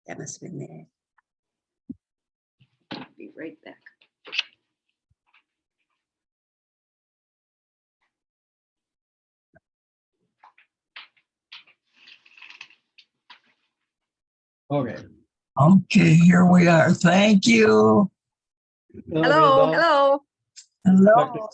That must have been there. I'll be right back. Okay. Okay, here we are. Thank you. Hello. Hello.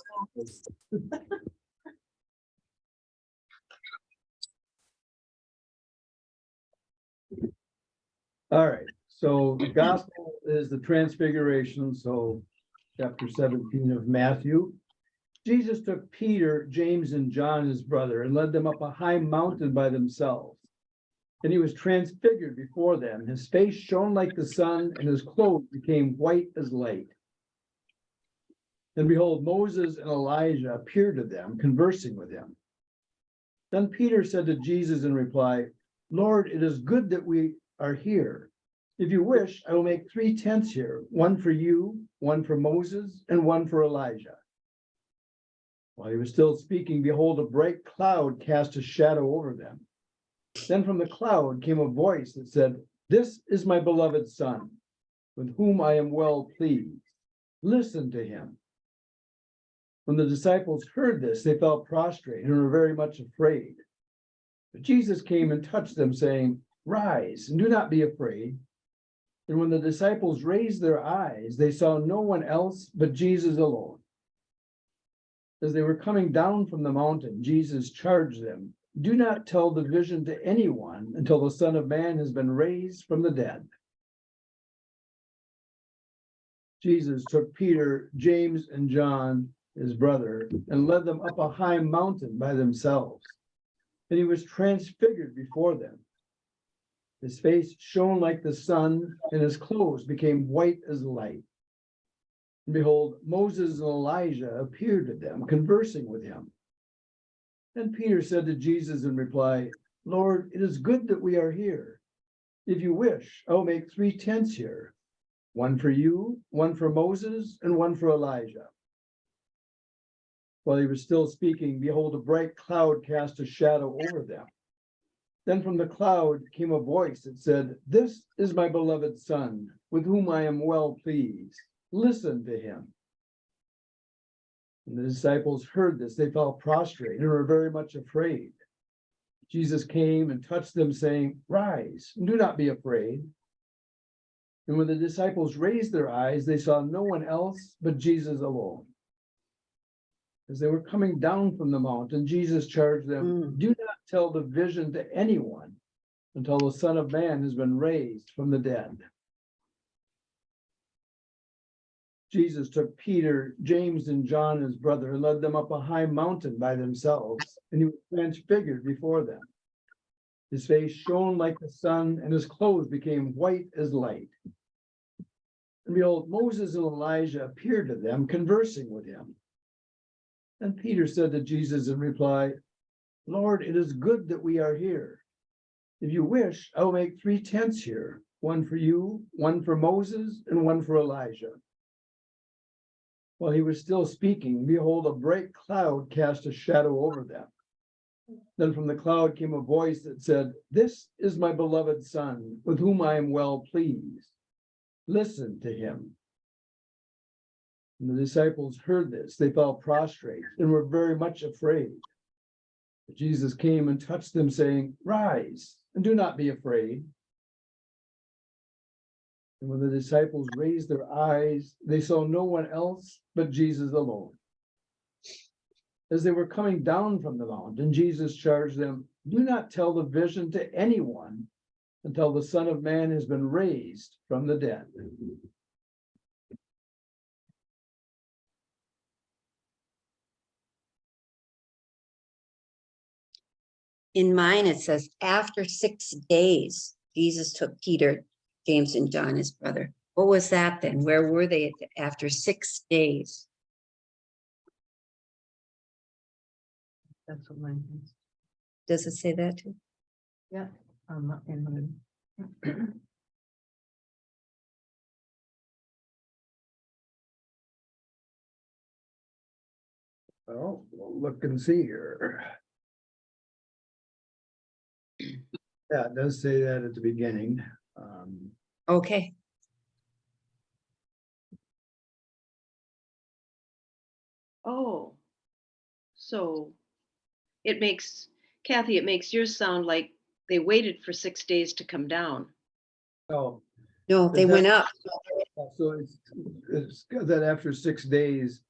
All right, so the gospel is the transfiguration, so chapter 17 of Matthew. Jesus took Peter, James, and John, his brother, and led them up a high mountain by themselves. And he was transfigured before them. His face shone like the sun, and his clothes became white as light. And behold, Moses and Elijah appeared to them, conversing with him. Then Peter said to Jesus in reply, Lord, it is good that we are here. If you wish, I will make 3 tents here, one for you, one for Moses, and one for Elijah. While he was still speaking, behold, a bright cloud cast a shadow over them. Then from the cloud came a voice that said, This is my beloved Son, with whom I am well pleased. Listen to him. When the disciples heard this, they fell prostrate and were very much afraid. But Jesus came and touched them, saying, Rise, and do not be afraid. And when the disciples raised their eyes, they saw no one else but Jesus alone. As they were coming down from the mountain, Jesus charged them, Do not tell the vision to anyone until the Son of Man has been raised from the dead. Jesus took Peter, James, and John, his brother, and led them up a high mountain by themselves. And he was transfigured before them. His face shone like the sun, and his clothes became white as light. And behold, Moses and Elijah appeared to them, conversing with him. Then Peter said to Jesus in reply, Lord, it is good that we are here. If you wish, I will make 3 tents here, one for you, one for Moses, and one for Elijah. While he was still speaking, behold, a bright cloud cast a shadow over them. Then from the cloud came a voice that said, This is my beloved Son, with whom I am well pleased. Listen to him. When the disciples heard this, they fell prostrate and were very much afraid. Jesus came and touched them, saying, Rise, and do not be afraid. And when the disciples raised their eyes, they saw no one else but Jesus alone. As they were coming down from the mountain, Jesus charged them, Do not tell the vision to anyone until the Son of Man has been raised from the dead. Jesus took Peter, James, and John, his brother, and led them up a high mountain by themselves, and he was transfigured before them. His face shone like the sun, and his clothes became white as light. And behold, Moses and Elijah appeared to them, conversing with him. Then Peter said to Jesus in reply, Lord, it is good that we are here. If you wish, I will make 3 tents here, one for you, one for Moses, and one for Elijah. While he was still speaking, behold, a bright cloud cast a shadow over them. Then from the cloud came a voice that said, This is my beloved Son, with whom I am well pleased. Listen to him. When the disciples heard this, they fell prostrate and were very much afraid. But Jesus came and touched them, saying, Rise, and do not be afraid. And when the disciples raised their eyes, they saw no one else but Jesus alone. As they were coming down from the mountain, Jesus charged them, Do not tell the vision to anyone until the Son of Man has been raised from the dead. In mine, it says, after 6 days, Jesus took Peter, James, and John, his brother. What was that then? Where were they after 6 days? That's what mine is. Does it say that too? Yeah, I'm not in mine. Well, we'll look and see here. Yeah, it does say that at the beginning. Okay. Oh, so Kathy, it makes yours sound like they waited for 6 days to come down. Oh, No, they went up. so it's that after 6 days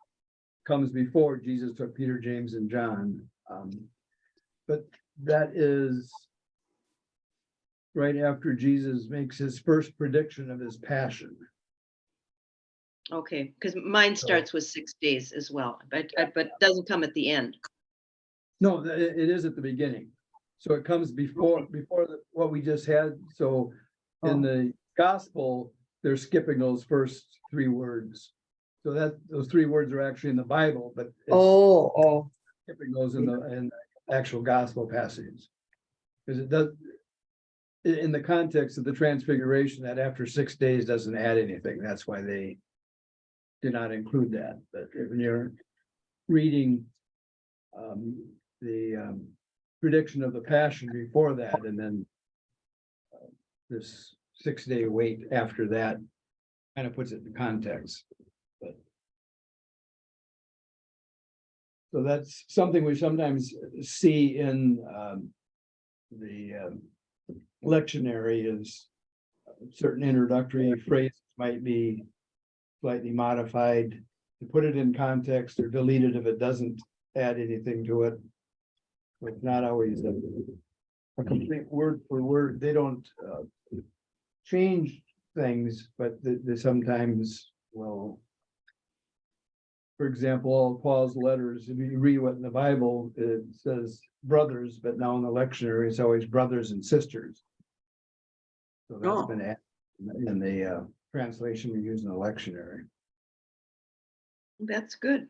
comes before Jesus took Peter, James, and John. But that is right after Jesus makes his first prediction of his passion. Okay, because mine starts with 6 days as well, but doesn't come at the end. No, it is at the beginning. So it comes before what we just had. So in the gospel, they're skipping those first 3 words. So those 3 words are actually in the Bible, but it's skipping those in the actual gospel passage. Because it does, in the context of the transfiguration, that after 6 days doesn't add anything. That's why they did not include that. But when you're reading the prediction of the passion before that, and then this 6-day wait after that kind of puts it in context. But so that's something we sometimes see in the lectionary, is certain introductory phrases might be slightly modified to put it in context, or deleted if it doesn't add anything to it. It's not always a complete word for word. They don't change things, but they sometimes will. For example, all Paul's letters, if you read what in the Bible, it says brothers, but now in the lectionary, it's always brothers and sisters. So that's been added in the translation we use in the lectionary. That's good.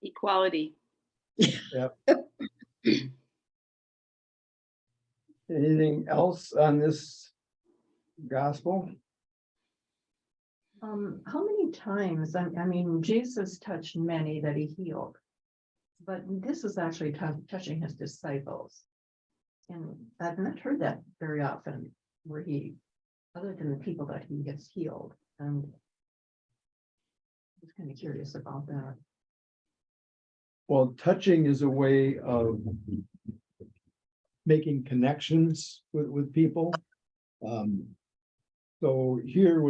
Equality. Yep. Anything else on this gospel? How many times, I mean, Jesus touched many that he healed, but this is actually touching his disciples. And I've not heard that very often, where he, other than the people that he has healed. And I was kind of curious about that. Well, touching is a way of making connections with people. So here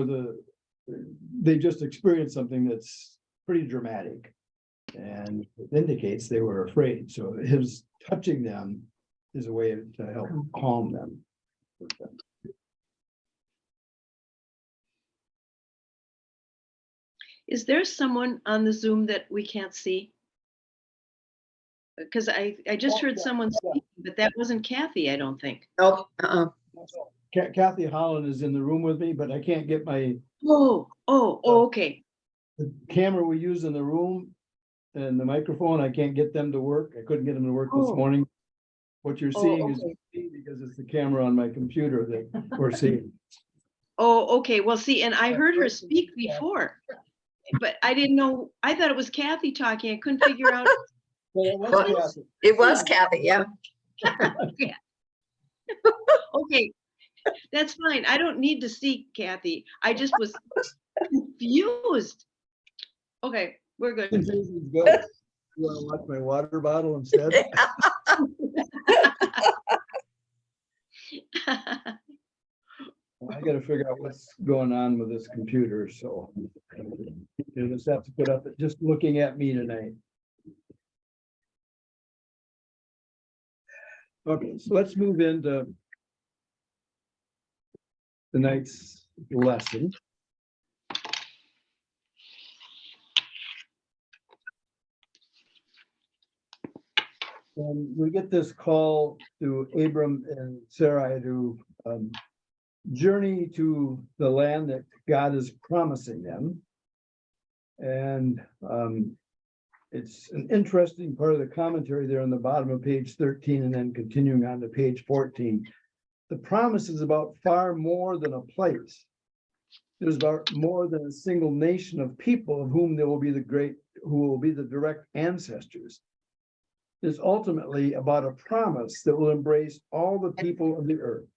they just experienced something that's pretty dramatic, and it indicates they were afraid. So his touching them is a way to help calm them. Is there someone on the Zoom that we can't see? Because I just heard someone speak, but that wasn't Kathy, I don't think. Nope. Kathy Holland is in the room with me, but I can't get my Okay. the camera we use in the room and the microphone. I can't get them to work. I couldn't get them to work this morning. What you're seeing is me, because it's the camera on my computer that we're seeing. Oh, okay. Well, see, and I heard her speak before, but I didn't know. I thought it was Kathy talking. I couldn't figure out. Well, It was Kathy, yeah. Okay, that's fine. I don't need to see Kathy. I just was confused. Okay, we're good. Good. You want to watch my water bottle instead? I gotta figure out what's going on with this computer, so you just have to put up it just looking at me tonight. Okay, so let's move into tonight's lesson. And we get this call to Abram and Sarai to journey to the land that God is promising them. And it's an interesting part of the commentary there on the bottom of page 13, and then continuing on to page 14. The promise is about far more than a place. There's about more than a single nation of people of whom there will be who will be the direct ancestors. is ultimately about a promise that will embrace all the people of the earth.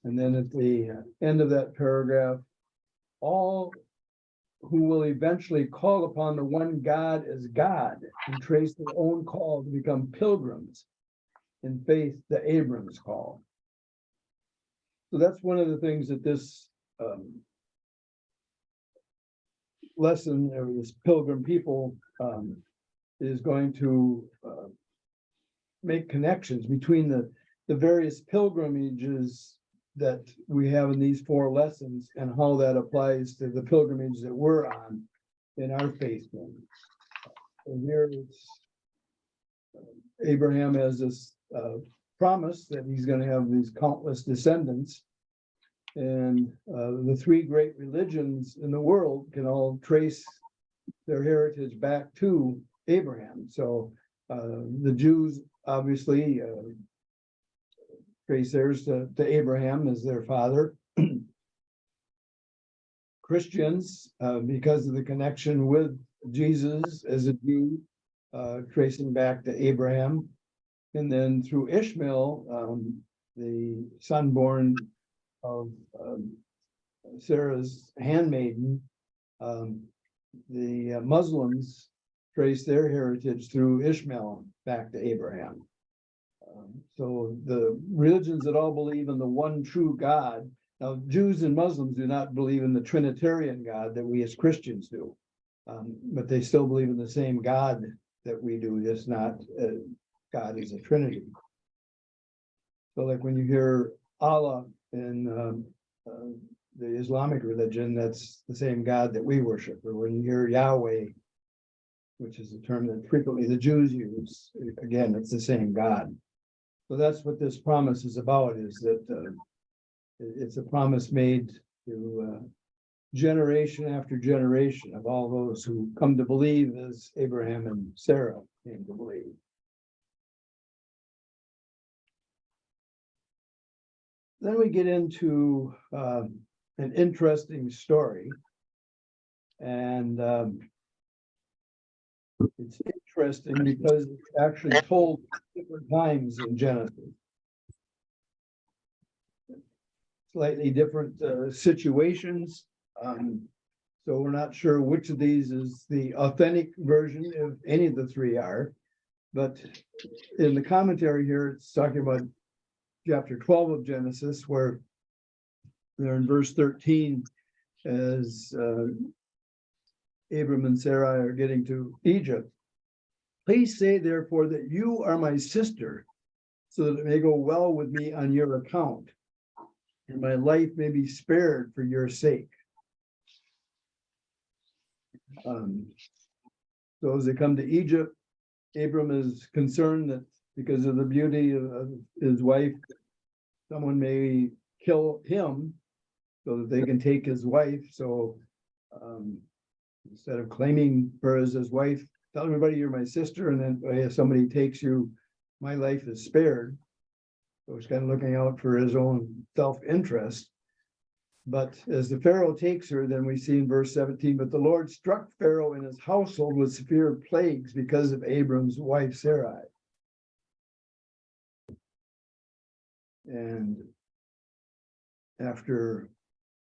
And then at the end of that paragraph, all who will eventually call upon the one God as God and trace their own call to become pilgrims in faith to Abram's call. So that's one of the things that this lesson, or this pilgrim people, is going to make connections between the various pilgrimages that we have in these 4 lessons and how that applies to the pilgrimage that we're on in our faith. And here it's Abraham has this promise that he's going to have these countless descendants. And the 3 great religions in the world can all trace their heritage back to Abraham. So the Jews obviously trace theirs to Abraham as their father. Christians, because of the connection with Jesus as a Jew, tracing back to Abraham. And then through Ishmael, the son born of Sarah's handmaiden, the Muslims trace their heritage through Ishmael back to Abraham. So the religions that all believe in the one true God. Now, Jews and Muslims do not believe in the Trinitarian God that we as Christians do, but they still believe in the same God that we do, just not God is a Trinity. So like when you hear Allah in the Islamic religion, that's the same God that we worship. Or when you hear Yahweh, which is a term that frequently the Jews use, again, it's the same God. So that's what this promise is about, is that it's a promise made to generation after generation of all those who come to believe as Abraham and Sarah came to believe. Then we get into an interesting story. And it's interesting because it's actually told different times in Genesis. Slightly different situations. So we're not sure which of these is the authentic version, if any of the 3 are. But in the commentary here, it's talking about chapter 12 of Genesis, where they're in verse 13, as Abram and Sarai are getting to Egypt. Please say, therefore, that you are my sister, so that it may go well with me on your account, and my life may be spared for your sake. So as they come to Egypt, Abram is concerned that because of the beauty of his wife, someone may kill him so that they can take his wife. So instead of claiming her as his wife, tell everybody you're my sister, and then if somebody takes you, my life is spared. So he's kind of looking out for his own self-interest. But as the Pharaoh takes her, then we see in verse 17, but the Lord struck Pharaoh and his household with severe plagues because of Abram's wife Sarai. And after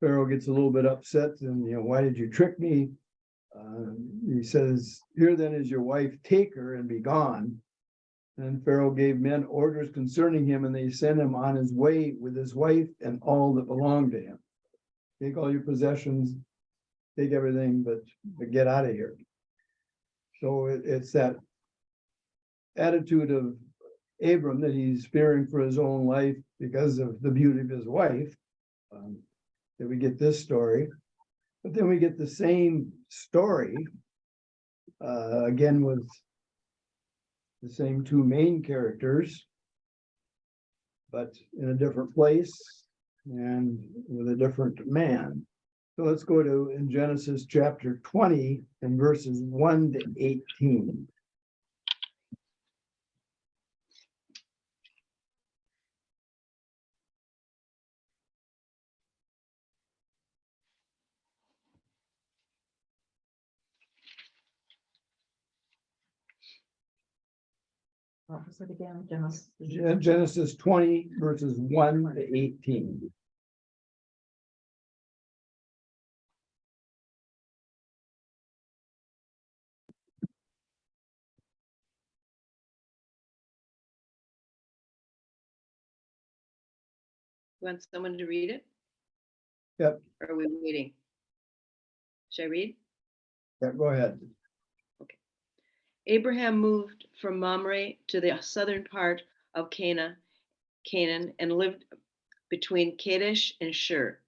Pharaoh gets a little bit upset, and why did you trick me? He says, here then is your wife, take her and be gone. And Pharaoh gave men orders concerning him, and they sent him on his way with his wife and all that belonged to him. Take all your possessions, take everything, but get out of here. So it's that attitude of Abram that he's fearing for his own life because of the beauty of his wife, that we get this story. But then we get the same story, again with the same 2 main characters, but in a different place and with a different man. So let's go to in Genesis chapter 20 and verses 1 to 18. What was it again? Genesis. Genesis 20 verses 1 to 18. Want someone to read it? Yep. Or are we waiting? Should I read? Yeah, go ahead. Abraham moved from Mamre to the southern part of Canaan, and lived between Kadesh and Shur.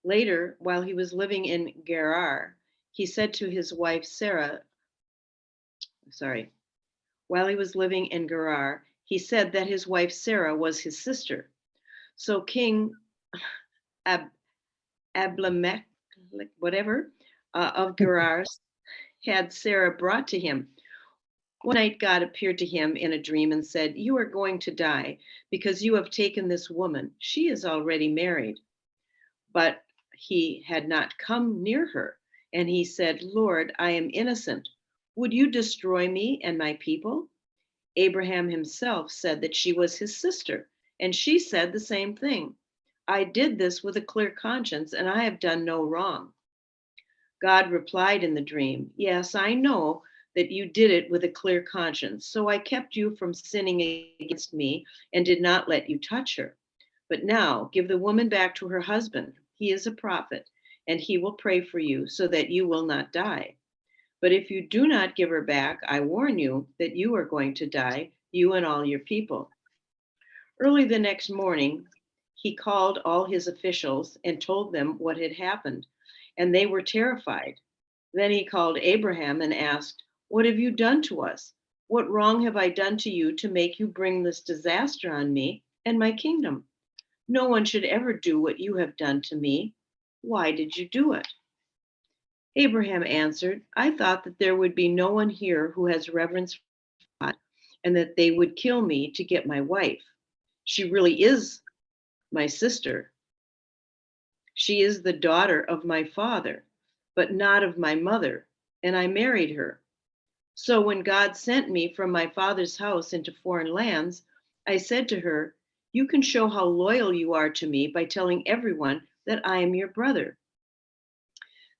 Later, while he was living in Gerar, he said to his wife Sarah, sorry, while he was living in Gerar, he said that his wife Sarah was his sister. So King Abimelech, whatever, of Gerar had Sarah brought to him. One night, God appeared to him in a dream and said, "You are going to die because you have taken this woman. She is already married." But he had not come near her. And he said, "Lord, I am innocent. Would you destroy me and my people?" Abraham himself said that she was his sister, and she said the same thing. "I did this with a clear conscience, and I have done no wrong." God replied in the dream, "Yes, I know that you did it with a clear conscience, so I kept you from sinning against me and did not let you touch her. But now give the woman back to her husband. He is a prophet, and he will pray for you so that you will not die. But if you do not give her back, I warn you that you are going to die, you and all your people." Early the next morning, he called all his officials and told them what had happened, and they were terrified. Then he called Abraham and asked, "What have you done to us? What wrong have I done to you to make you bring this disaster on me and my kingdom? No one should ever do what you have done to me. Why did you do it?" Abraham answered, "I thought that there would be no one here who has reverence for God, and that they would kill me to get my wife. She really is my sister. She is the daughter of my father, but not of my mother, and I married her. So when God sent me from my father's house into foreign lands, I said to her, 'You can show how loyal you are to me by telling everyone that I am your brother.'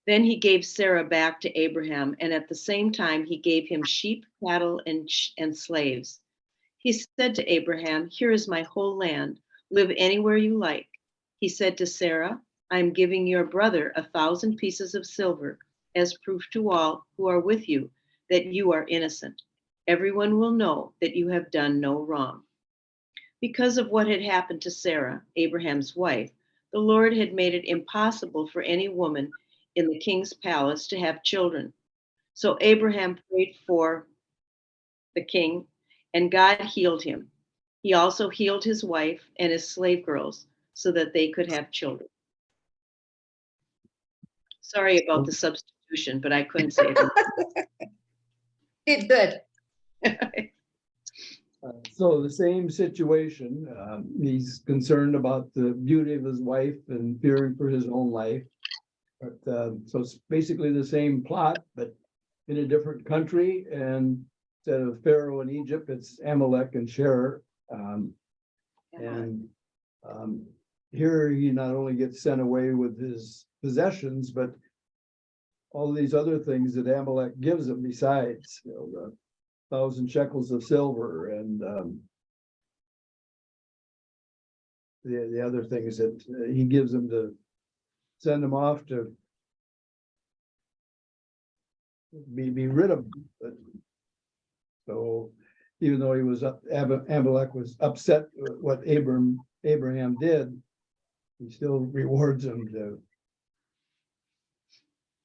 Then he gave Sarah back to Abraham, and at the same time, he gave him sheep, cattle, and slaves. He said to Abraham, 'Here is my whole land. Live anywhere you like.' He said to Sarah, 'I am giving your brother 1,000 pieces of silver as proof to all who are with you that you are innocent. Everyone will know that you have done no wrong.' Because of what had happened to Sarah, Abraham's wife, the Lord had made it impossible for any woman in the king's palace to have children. So Abraham prayed for the king, and God healed him. He also healed his wife and his slave girls so that they could have children. Sorry about the substitution, but I couldn't say Did good. it. So the same situation, he's concerned about the beauty of his wife and fearing for his own life. But so it's basically the same plot, but in a different country. And instead of Pharaoh in Egypt, it's Amalek and Sher. And here he not only gets sent away with his possessions, but all these other things that Amalek gives him besides, you know, the 1,000 shekels of silver and the other things that he gives him to send him off to be rid of them. But, so even though he was Amalek was upset with what Abraham did, he still rewards him to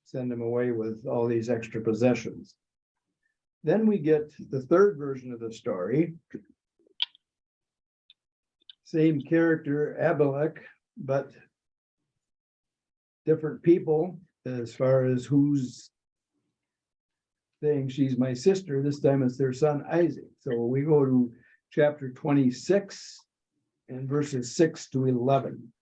send him away with all these extra possessions. Then we get the third version of the story. Same character, Abimelech, but different people as far as who's saying she's my sister. This time it's their son Isaac. So we go to chapter 26 and verses 6 to 11.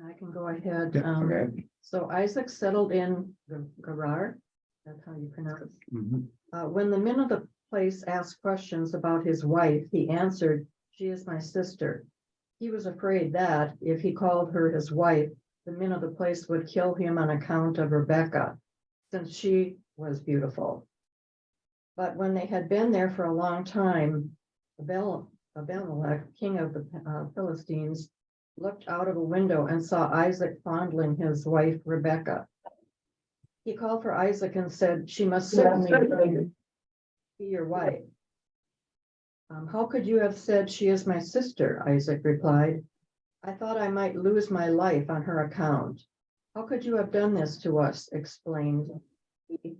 I can go ahead. Yeah, okay. So Isaac settled in Gerar. That's how you pronounce it. Mhm. When the men of the place asked questions about his wife, he answered, "She is my sister." He was afraid that if he called her his wife, the men of the place would kill him on account of Rebekah, since she was beautiful. But when they had been there for a long time, Abimelech, king of the Philistines, looked out of a window and saw Isaac fondling his wife Rebekah. He called for Isaac and said, "She must certainly be your wife." "How could you have said she is my sister?" Isaac replied. "I thought I might lose my life on her account." "How could you have done this to us?" explained he.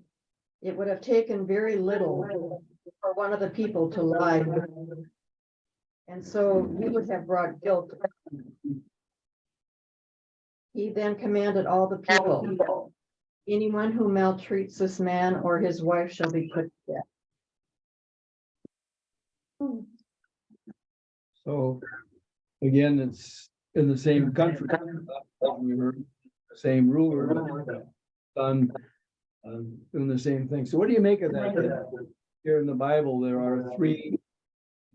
"It would have taken very little for one of the people to lie, and so you would have brought guilt." He then commanded all the people, "Anyone who maltreats this man or his wife shall be put to death." So again, it's in the same country. We were the same ruler, done doing the same thing. So what do you make of that? Here in the Bible, there are 3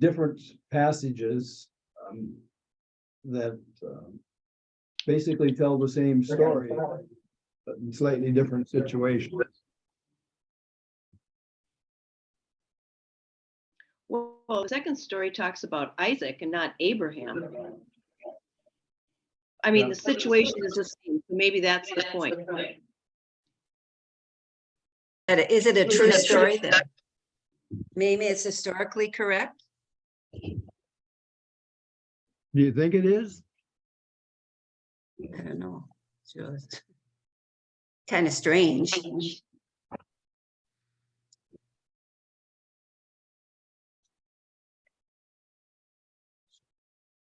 different passages that basically tell the same story, but in slightly different situations. Well, the second story talks about Isaac and not Abraham. I mean, the situation is the same, so maybe that's the point. Is it a true story then? Maybe it's historically correct? Do you think it is? I don't know. Kind of strange.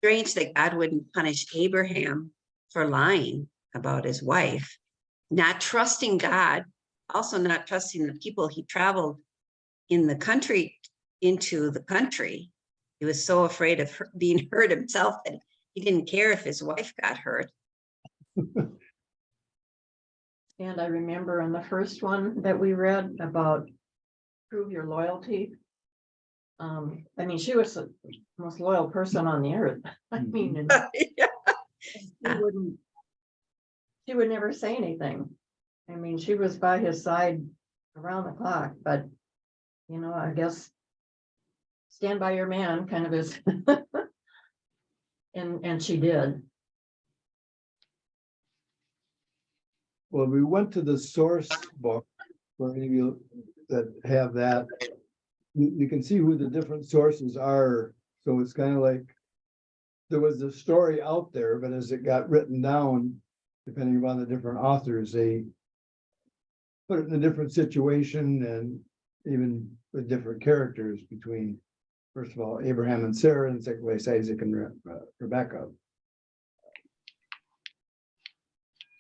Strange that God wouldn't punish Abraham for lying about his wife, not trusting God, also not trusting the people he traveled in the country into the country. He was so afraid of being hurt himself that he didn't care if his wife got hurt. And I remember in the first one that we read about prove your loyalty. I mean, she was the most loyal person on the earth. I mean, and she would never say anything. I mean, she was by his side around the clock, but you know, I guess stand by your man kind of is. And she did. Well, we went to the source book for any of you that have that. You can see who the different sources are. So it's kind of like there was a story out there, but as it got written down, depending upon the different authors, they put it in a different situation and even with different characters between, first of all, Abraham and Sarah, and second place, Isaac and Rebekah.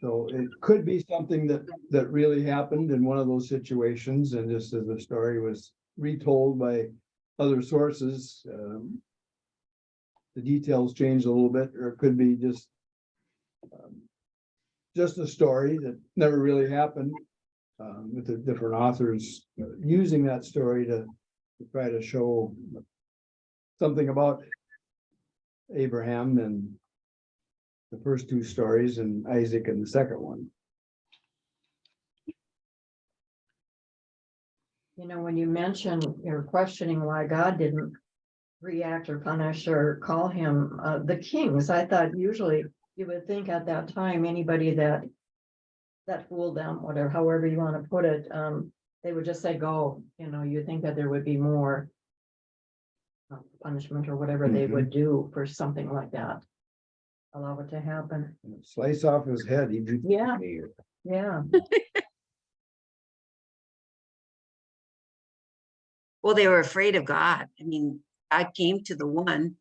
So it could be something that really happened in one of those situations, and just as the story was retold by other sources, the details changed a little bit, or it could be just a story that never really happened, with the different authors using that story to try to show something about Abraham and the first 2 stories and Isaac in the second one. You know, when you mention you're questioning why God didn't react or punish or call him the kings, I thought usually you would think at that time anybody that fooled them, whatever, however you want to put it, they would just say go. You know, you think that there would be more punishment or whatever they would do for something like that. Allow it to happen. Slice off his head. Yeah. Yeah. Well, they were afraid of God. I mean, God came to the one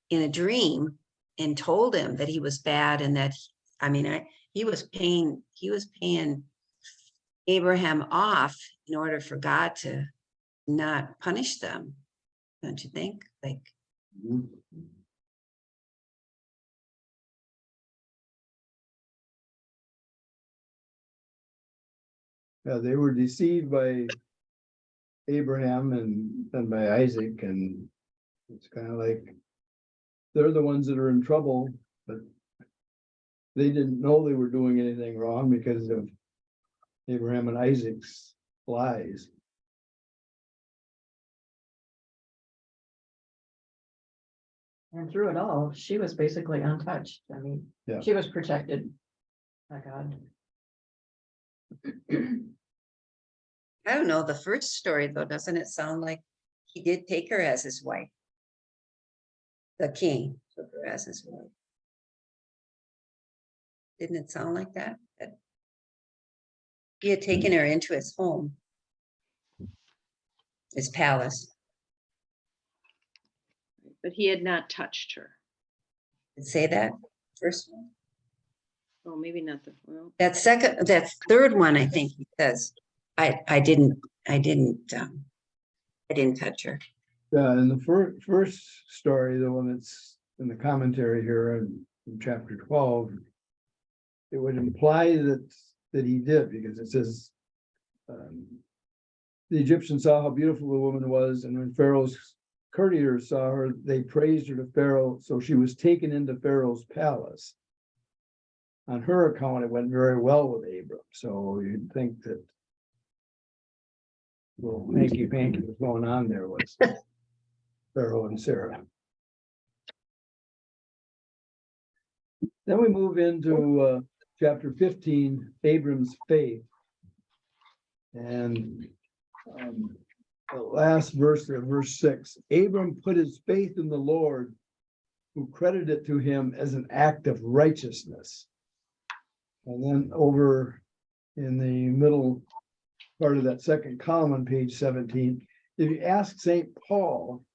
in a dream and told him that he was bad and that, he was paying Abraham off in order for God to not punish them. Don't you think? Like, They were deceived by Abraham and then by Isaac, and it's kind of like they're the ones that are in trouble, but they didn't know they were doing anything wrong because of Abraham and Isaac's lies. And through it all, she was basically untouched. I mean, Yeah. she was protected by God. I don't know, the first story though, doesn't it sound like he did take her as his wife? The king took her as his wife. Didn't it sound like that? That he had taken her into his home, his palace. But he had not touched her. Did it say that first one? Oh, maybe not the, well, That third one, I think he says, I didn't touch her. In the first story, the one that's in the commentary here in chapter 12, it would imply that he did, because it says, the Egyptians saw how beautiful the woman was, and when Pharaoh's courtiers saw her, they praised her to Pharaoh, so she was taken into Pharaoh's palace. On her account, it went very well with Abram, so you'd think that little hanky-panky was going on there was Pharaoh and Sarah. Then we move into chapter 15, Abram's faith. And the last verse there, verse 6, Abram put his faith in the Lord, who credited it to him as an act of righteousness. And then over in the middle part of that second column on page 17, if you ask St. Paul,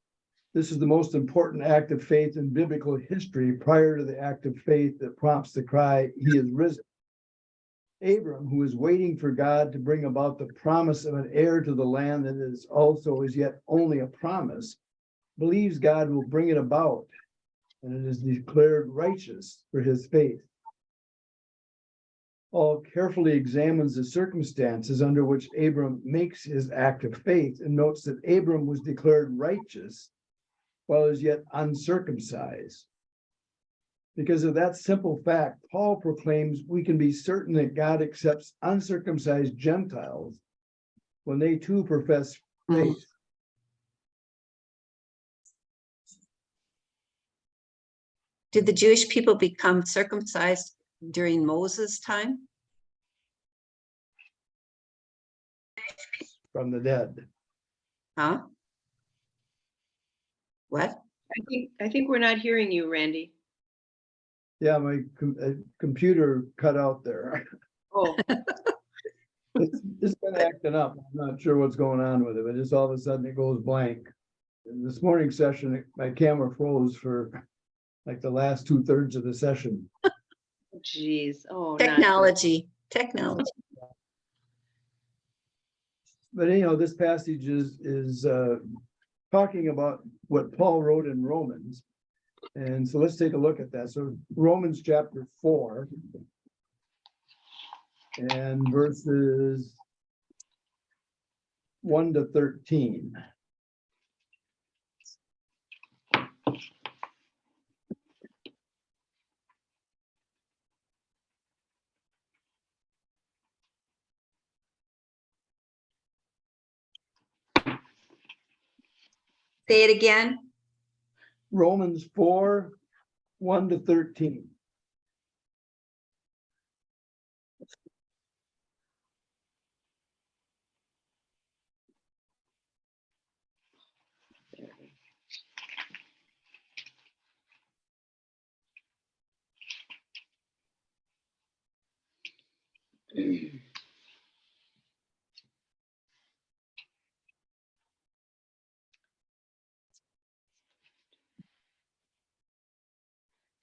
this is the most important act of faith in biblical history prior to the act of faith that prompts the cry, he is risen. Abram, who is waiting for God to bring about the promise of an heir to the land that is also as yet only a promise, believes God will bring it about, and it is declared righteous for his faith. Paul carefully examines the circumstances under which Abram makes his act of faith and notes that Abram was declared righteous while as yet uncircumcised. Because of that simple fact, Paul proclaims we can be certain that God accepts uncircumcised Gentiles when they too profess faith. Did the Jewish people become circumcised during Moses' time? From the dead. Huh? What? I think we're not hearing you, Randy. Yeah, my computer cut out there. Oh, It's been acting up. I'm not sure what's going on with it, but just all of a sudden it goes blank. In this morning session, my camera froze for like the last 2/3 of the session. geez. Oh, not good. Technology. But this passage is talking about what Paul wrote in Romans. And so let's take a look at that. So Romans chapter 4 and verses 1 to 13. Say it again. Romans 4, 1 to 13.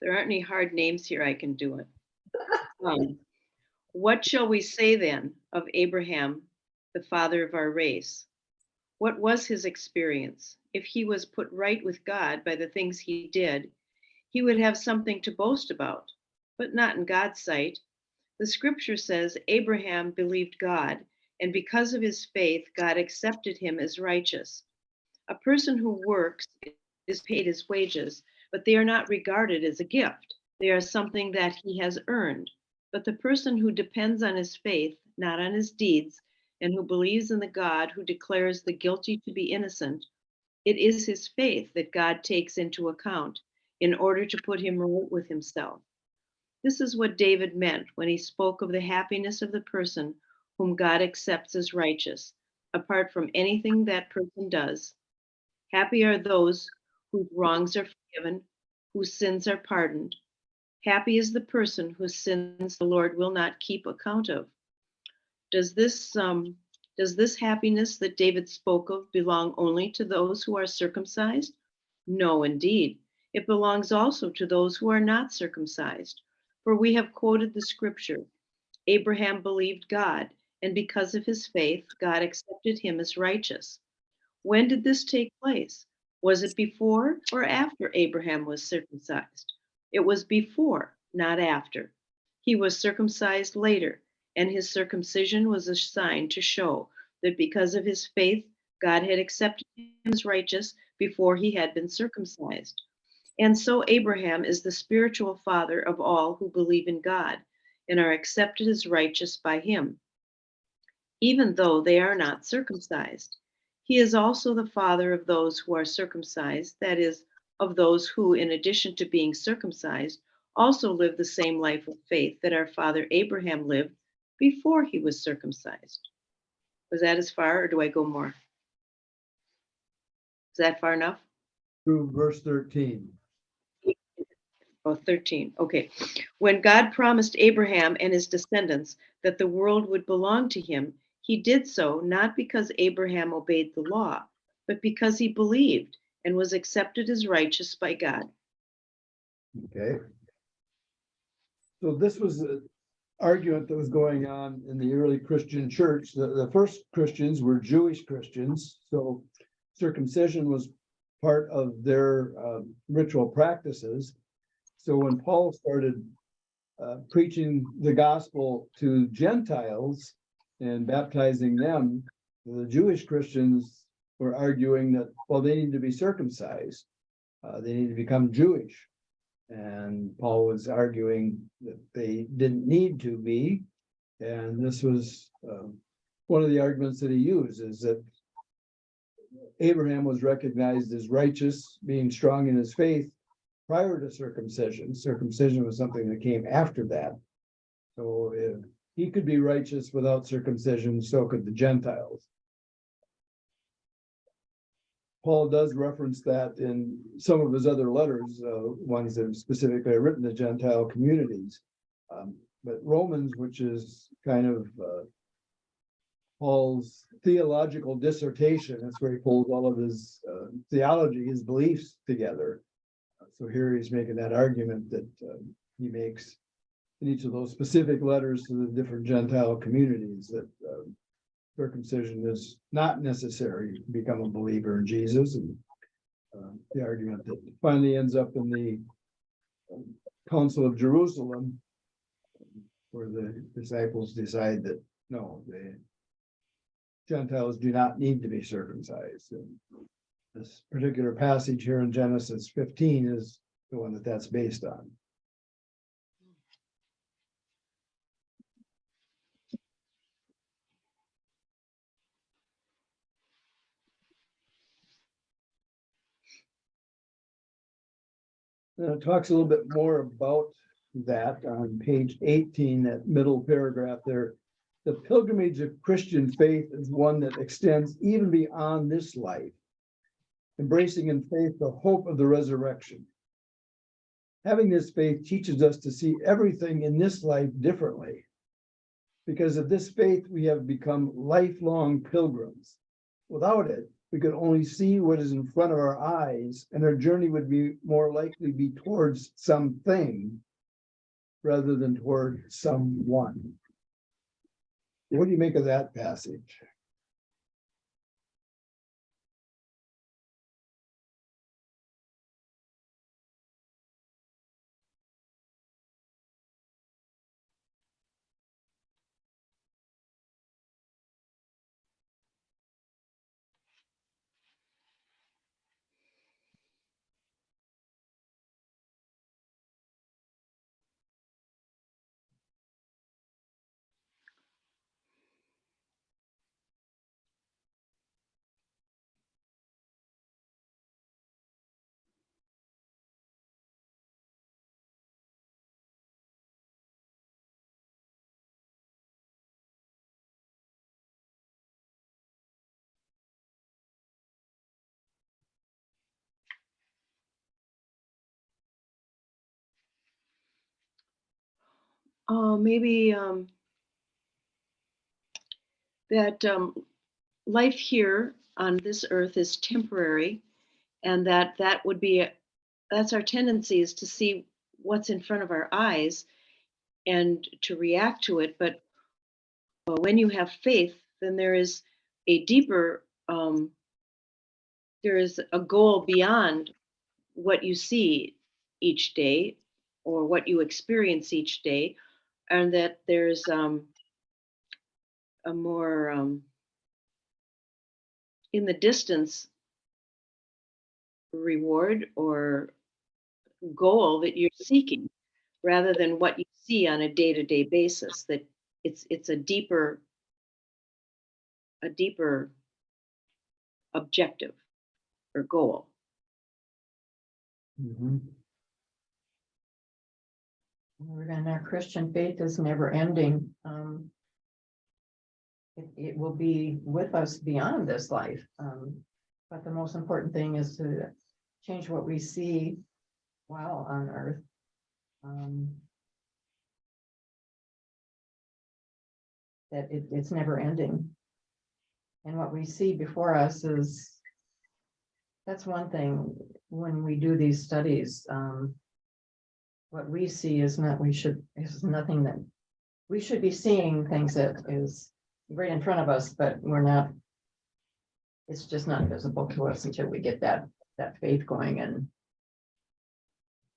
There aren't any hard names here. I can do it. What shall we say then of Abraham, the father of our race? What was his experience? If he was put right with God by the things he did, he would have something to boast about, but not in God's sight. The scripture says Abraham believed God, and because of his faith, God accepted him as righteous. A person who works is paid his wages, but they are not regarded as a gift. They are something that he has earned. But the person who depends on his faith, not on his deeds, and who believes in the God who declares the guilty to be innocent, it is his faith that God takes into account in order to put him right with himself. This is what David meant when he spoke of the happiness of the person whom God accepts as righteous, apart from anything that person does. Happy are those whose wrongs are forgiven, whose sins are pardoned. Happy is the person whose sins the Lord will not keep account of. Does this happiness that David spoke of belong only to those who are circumcised? No, indeed. It belongs also to those who are not circumcised. For we have quoted the scripture, Abraham believed God, and because of his faith, God accepted him as righteous. When did this take place? Was it before or after Abraham was circumcised? It was before, not after. He was circumcised later, and his circumcision was a sign to show that because of his faith, God had accepted him as righteous before he had been circumcised. And so Abraham is the spiritual father of all who believe in God and are accepted as righteous by him, even though they are not circumcised. He is also the father of those who are circumcised, that is, of those who, in addition to being circumcised, also live the same life of faith that our father Abraham lived before he was circumcised. Was that as far, or do I go more? Is that far enough? Through verse 13. Oh, 13. Okay. When God promised Abraham and his descendants that the world would belong to him, he did so not because Abraham obeyed the law, but because he believed and was accepted as righteous by God. Okay. So this was an argument that was going on in the early Christian church. The first Christians were Jewish Christians, so circumcision was part of their ritual practices. So when Paul started preaching the gospel to Gentiles and baptizing them, the Jewish Christians were arguing that, well, they need to be circumcised. They need to become Jewish. And Paul was arguing that they didn't need to be. And this was one of the arguments that he used, is that Abraham was recognized as righteous, being strong in his faith prior to circumcision. Circumcision was something that came after that. So if he could be righteous without circumcision, so could the Gentiles. Paul does reference that in some of his other letters, ones that specifically are written to Gentile communities. But Romans, which is kind of Paul's theological dissertation, that's where he pulls all of his theology, his beliefs together. So here he's making that argument that he makes in each of those specific letters to the different Gentile communities, that circumcision is not necessary to become a believer in Jesus. And the argument that finally ends up in the Council of Jerusalem, where the disciples decide that no, the Gentiles do not need to be circumcised. And this particular passage here in Genesis 15 is the one that's based on. It talks a little bit more about that on page 18, that middle paragraph there. The pilgrimage of Christian faith is one that extends even beyond this life, embracing in faith the hope of the resurrection. Having this faith teaches us to see everything in this life differently. Because of this faith, we have become lifelong pilgrims. Without it, we could only see what is in front of our eyes, and our journey would be more likely be towards something rather than toward someone. What do you make of that passage? maybe that life here on this earth is temporary, and that would be that's our tendency, is to see what's in front of our eyes and to react to it. But when you have faith, then there is a deeper, there is a goal beyond what you see each day or what you experience each day, and that there's a more in the distance reward or goal that you're seeking, rather than what you see on a day-to-day basis. That it's a deeper objective or goal. Mhm. And our Christian faith is never ending. It will be with us beyond this life. But the most important thing is to change what we see while on earth. That it's never ending. And what we see before us that's one thing when we do these studies. What we see is nothing that we should be seeing, things that is right in front of us, but we're not, it's just not visible to us until we get that faith going, and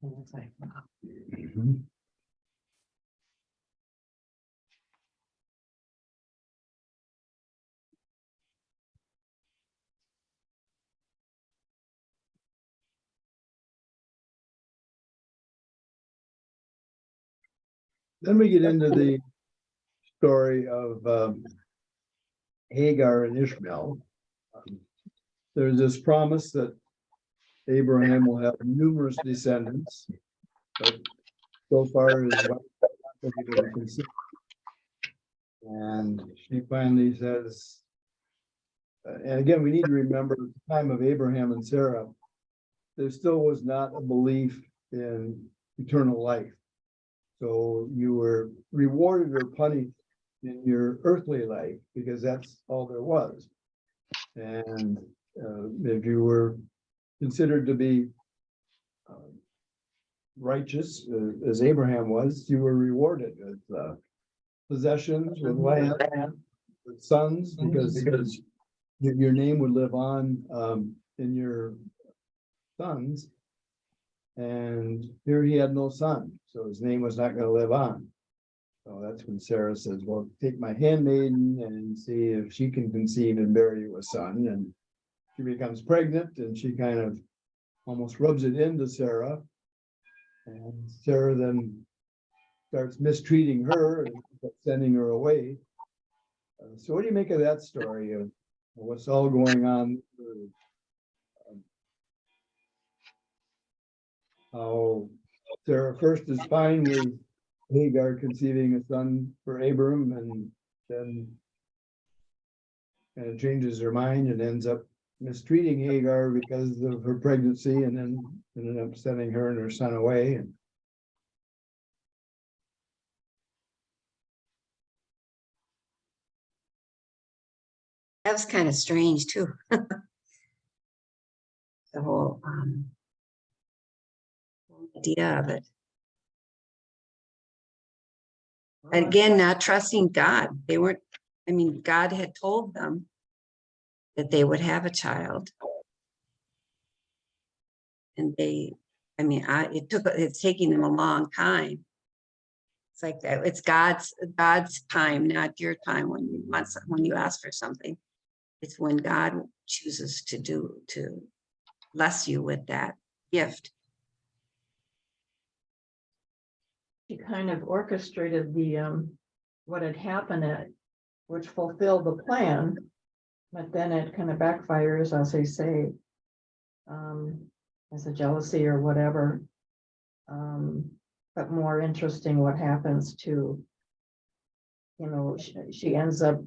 it's like, wow. Mhm. Then we get into the story of Hagar and Ishmael. There's this promise that Abraham will have numerous descendants, but so far his wife has not been able to conceive. And she finally says, and again, we need to remember at the time of Abraham and Sarah, there still was not a belief in eternal life. So you were rewarded or punished in your earthly life because that's all there was. And if you were considered to be righteous, as Abraham was, you were rewarded with possessions, with land, with sons, because your name would live on in your sons. And here he had no son, so his name was not going to live on. So that's when Sarah says, well, take my handmaiden and see if she can conceive and bear you a son. And she becomes pregnant, and she kind of almost rubs it into Sarah. And Sarah then starts mistreating her and sending her away. So what do you make of that story of what's all going on? How Sarah first is fine with Hagar conceiving a son for Abram, and then kind of changes her mind and ends up mistreating Hagar because of her pregnancy, and then ended up sending her and her son away. And That was kind of strange too. The whole idea of it. And again, not trusting God. They weren't, I mean, God had told them that they would have a child. And it's taking them a long time. It's like that. It's God's time, not your time when you ask for something. It's when God chooses to bless you with that gift. She kind of orchestrated what had happened, which fulfilled the plan, but then it kind of backfires, as they say, as a jealousy or whatever. But more interesting, what happens to, she ends up,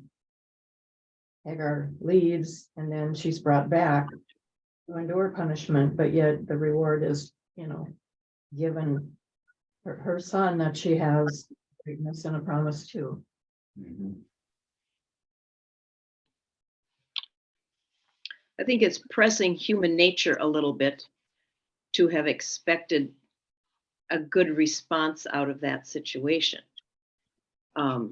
Hagar leaves, and then she's brought back to endure punishment, but yet the reward is, given her son that she has greatness and a promise too. I think it's pressing human nature a little bit to have expected a good response out of that situation. I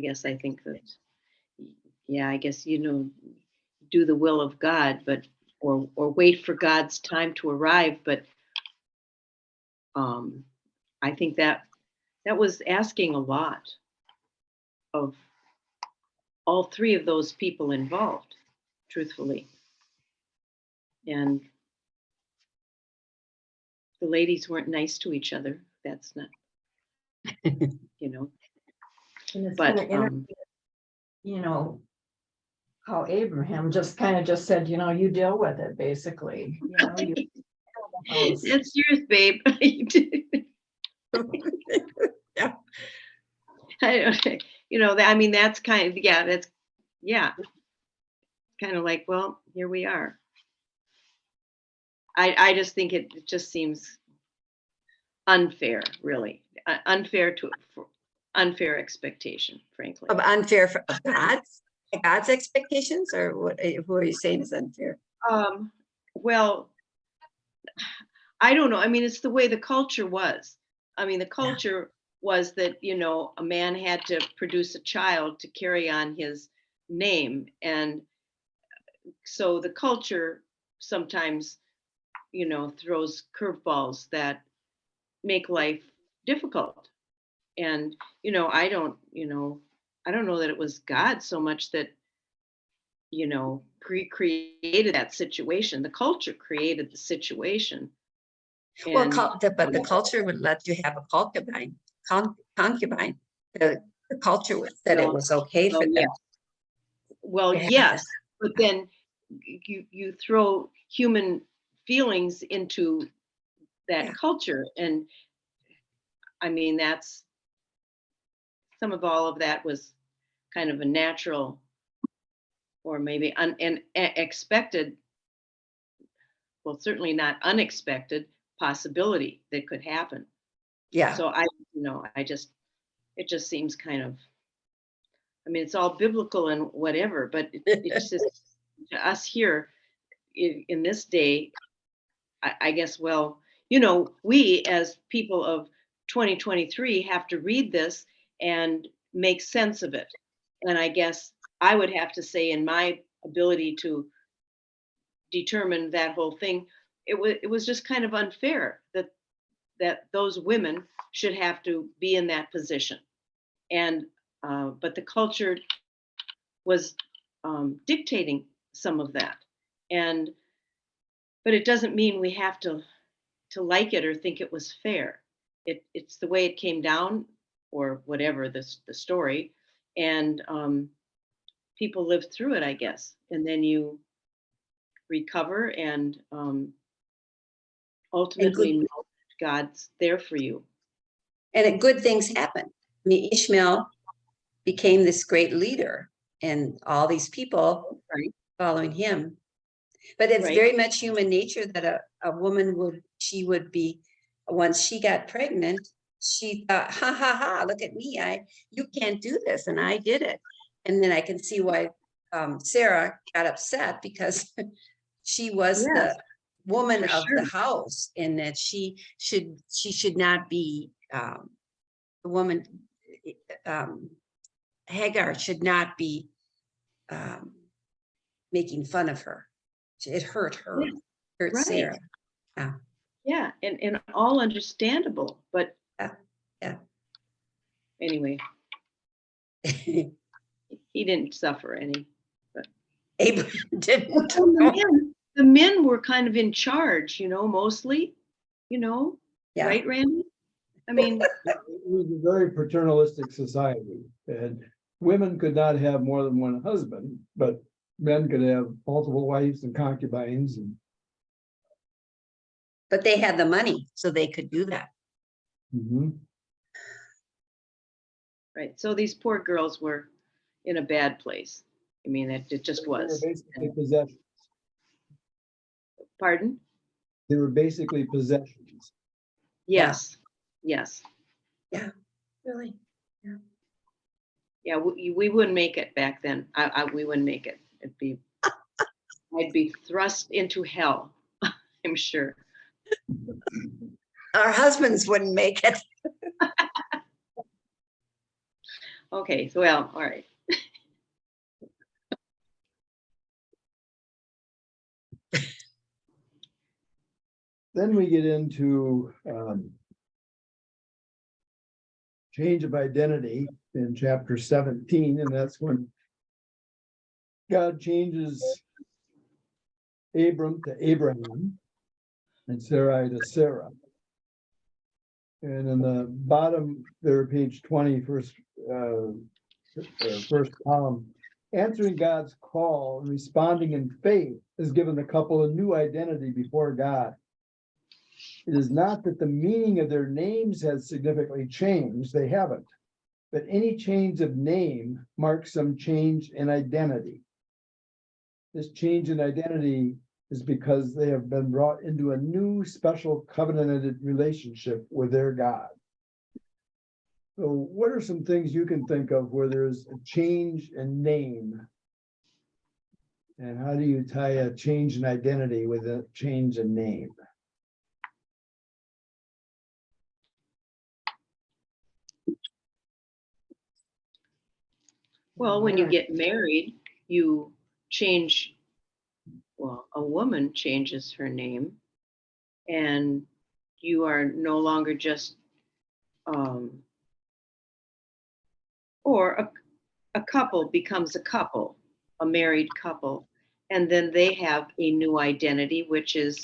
guess I think that, yeah, I guess, do the will of God, but, or wait for God's time to arrive. But I think that was asking a lot of all three of those people involved, truthfully. And the ladies weren't nice to each other. That's not, you know, And it's but kind of interesting, how Abraham just kind of just said, you deal with it, basically. that's yours, babe. Yeah. I don't, I mean, that's kind of, yeah, kind of like, well, here we are. I just think it just seems unfair, really, unfair expectation, frankly. Of unfair of God's expectations, or what? Who are you saying is unfair? Well, I don't know. I mean, it's the way the culture was. I mean, the culture was that, a man had to produce a child to carry on his name. And so the culture sometimes, throws curveballs that make life difficult. And, I don't know that it was God so much that, created that situation. The culture created the situation. Well, And but the culture would let you have a concubine. The culture said it was okay for them. Well, to have yes, but then you throw human feelings into that culture, and I mean that's some of all of that was kind of a natural, or maybe expected. Well, certainly not unexpected possibility that could happen. Yeah. So it just seems kind of. I mean, it's all biblical and whatever, but it's just to us here in this day, I guess, well, we as people of 2023 have to read this and make sense of it. And I guess I would have to say, in my ability to determine that whole thing, it was just kind of unfair that those women should have to be in that position. And but the culture was dictating some of that. But it doesn't mean we have to like it or think it was fair. It's the way it came down, or whatever the story, and people lived through it, I guess. And then you recover and ultimately know God's there for you. And good things happen. I mean, Ishmael became this great leader, and all these people following him. But it's very much human nature that a woman would be, once she got pregnant, she thought, ha ha ha, look at me, you can't do this, and I did it. And then I can see why Sarah got upset, because she was the woman of the house, and that she should not be the woman. Hagar should not be making fun of her. It hurt her, hurt Sarah. Yeah, and all understandable, but anyway, he didn't suffer any. But Abraham didn't. The men were kind of in charge, mostly, right, Randy? I mean, it was a very paternalistic society, and women could not have more than one husband, but men could have multiple wives and concubines. But they had the money, so they could do that. Right. So these poor girls were in a bad place. I mean, it just was. They were basically possessions. Pardon? They were basically possessions. Yes. Yes. Really? Yeah, we wouldn't make it back then. We wouldn't make it. I'd be thrust into hell, I'm sure. Our husbands wouldn't make it. Okay, so, well, all right. Then we get into change of identity in chapter 17, and that's when God changes Abram to Abraham and Sarai to Sarah. And in the bottom there, page 20, first column, answering God's call and responding in faith has given the couple a new identity before God. It is not that the meaning of their names has significantly changed, they haven't. But any change of name marks some change in identity. This change in identity is because they have been brought into a new special covenanted relationship with their God. So what are some things you can think of where there's a change in name? And how do you tie a change in identity with a change in name? Well, when you get married, you change, well, a woman changes her name, and you are no longer just, or a couple becomes a couple, a married couple, and then they have a new identity, which is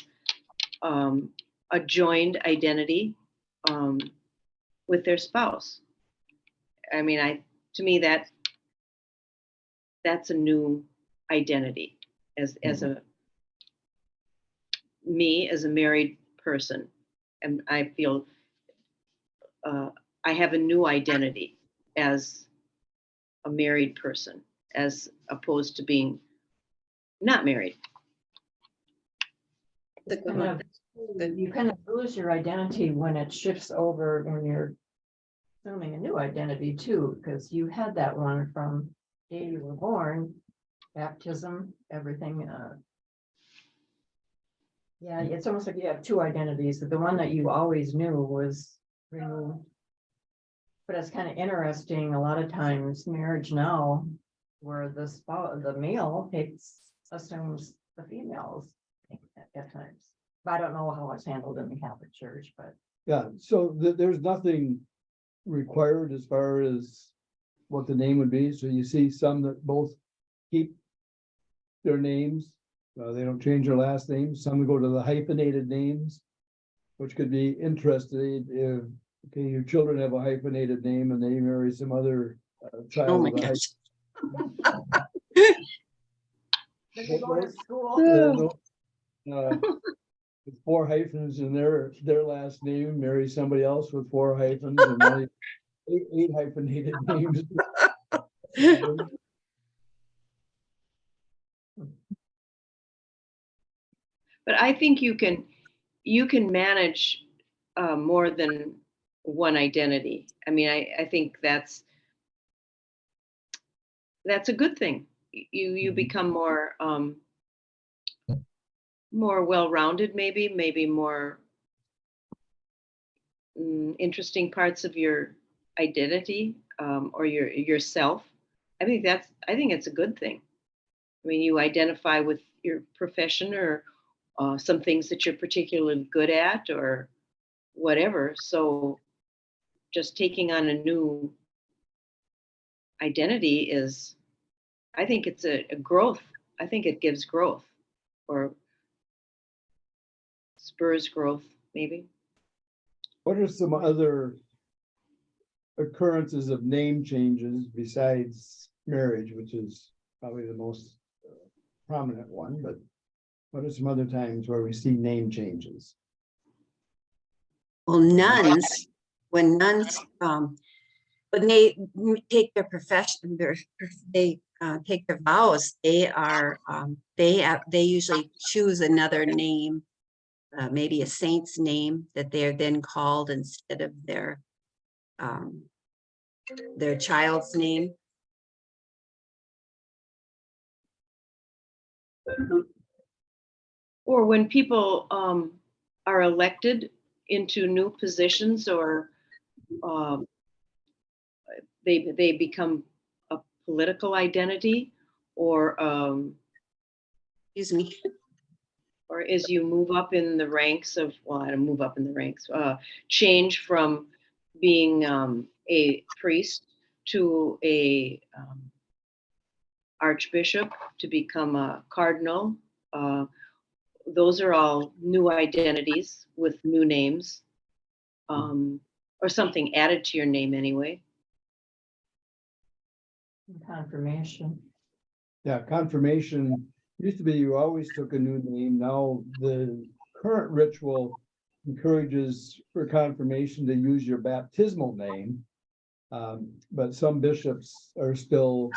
a joined identity with their spouse. I mean, to me, that's a new identity as me as a married person, and I feel I have a new identity as a married person as opposed to being not married. You kind of lose your identity when it shifts over, when you're assuming a new identity too, because you had that one from the day you were born, baptism, everything. Yeah, it's almost like you have two identities, that the one that you always knew was removed. But it's kind of interesting, a lot of times marriage now, where the male assumes the females at times. But I don't know how it's handled in the Catholic Church, but. Yeah, so there's nothing required as far as what the name would be. So you see some that both keep their names. They don't change their last names. Some go to the hyphenated names, which could be interesting if, okay, your children have a hyphenated name and they marry some other child. Oh my with a gosh. They go to school. With 4 hyphens in their last name, marry somebody else with 4 hyphens, and now you 8 hyphenated names. But I think you can manage more than one identity. I mean, I think that's a good thing. You become more well-rounded, maybe more interesting parts of your identity or yourself. I think it's a good thing. I mean, you identify with your profession or some things that you're particularly good at or whatever. So just taking on a new identity I think it's a growth. I think it gives growth or spurs growth, maybe. What are some other occurrences of name changes besides marriage, which is probably the most prominent one, but what are some other times where we see name changes? Well, when nuns, when they take their profession, they take their vows, they usually choose another name maybe a saint's name that they're then called instead of their child's name. Or when people are elected into new positions, or um, they become a political identity, or Excuse me. or as you move up in the ranks of, well, I don't move up in the ranks, change from being a priest to a archbishop, to become a cardinal. Uh, those are all new identities with new names, or something added to your name anyway. Confirmation. Yeah, confirmation used to be you always took a new name. Now the current ritual encourages for confirmation to use your baptismal name. But some bishops are still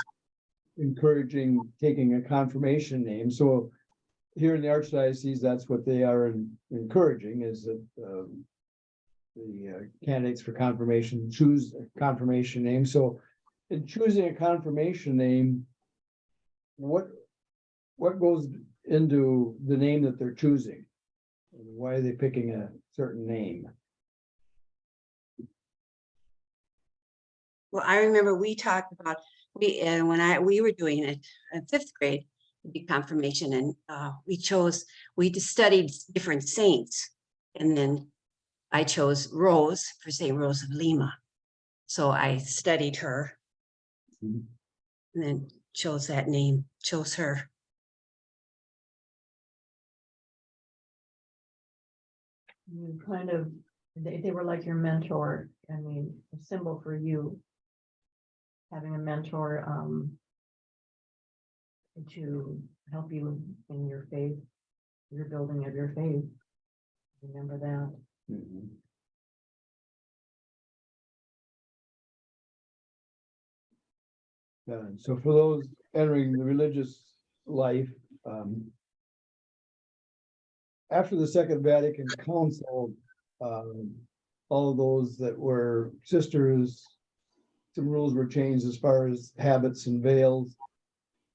encouraging taking a confirmation name. So here in the archdiocese, that's what they are encouraging, is that the candidates for confirmation choose a confirmation name. So in choosing a confirmation name, what goes into the name that they're choosing? Why are they picking a certain name? Well, I remember we talked about, we were doing it in 5th grade, the confirmation, and we just studied different saints. And then I chose Rose for St. Rose of Lima. So I studied her. Mhm. And then chose that name, chose her. You kind of, they were like your mentor. I mean, a symbol for you. Having a mentor to help you in your faith, your building of your faith. Remember that. Mhm. So for those entering the religious life, after the Second Vatican Council, all those that were sisters, some rules were changed as far as habits and veils,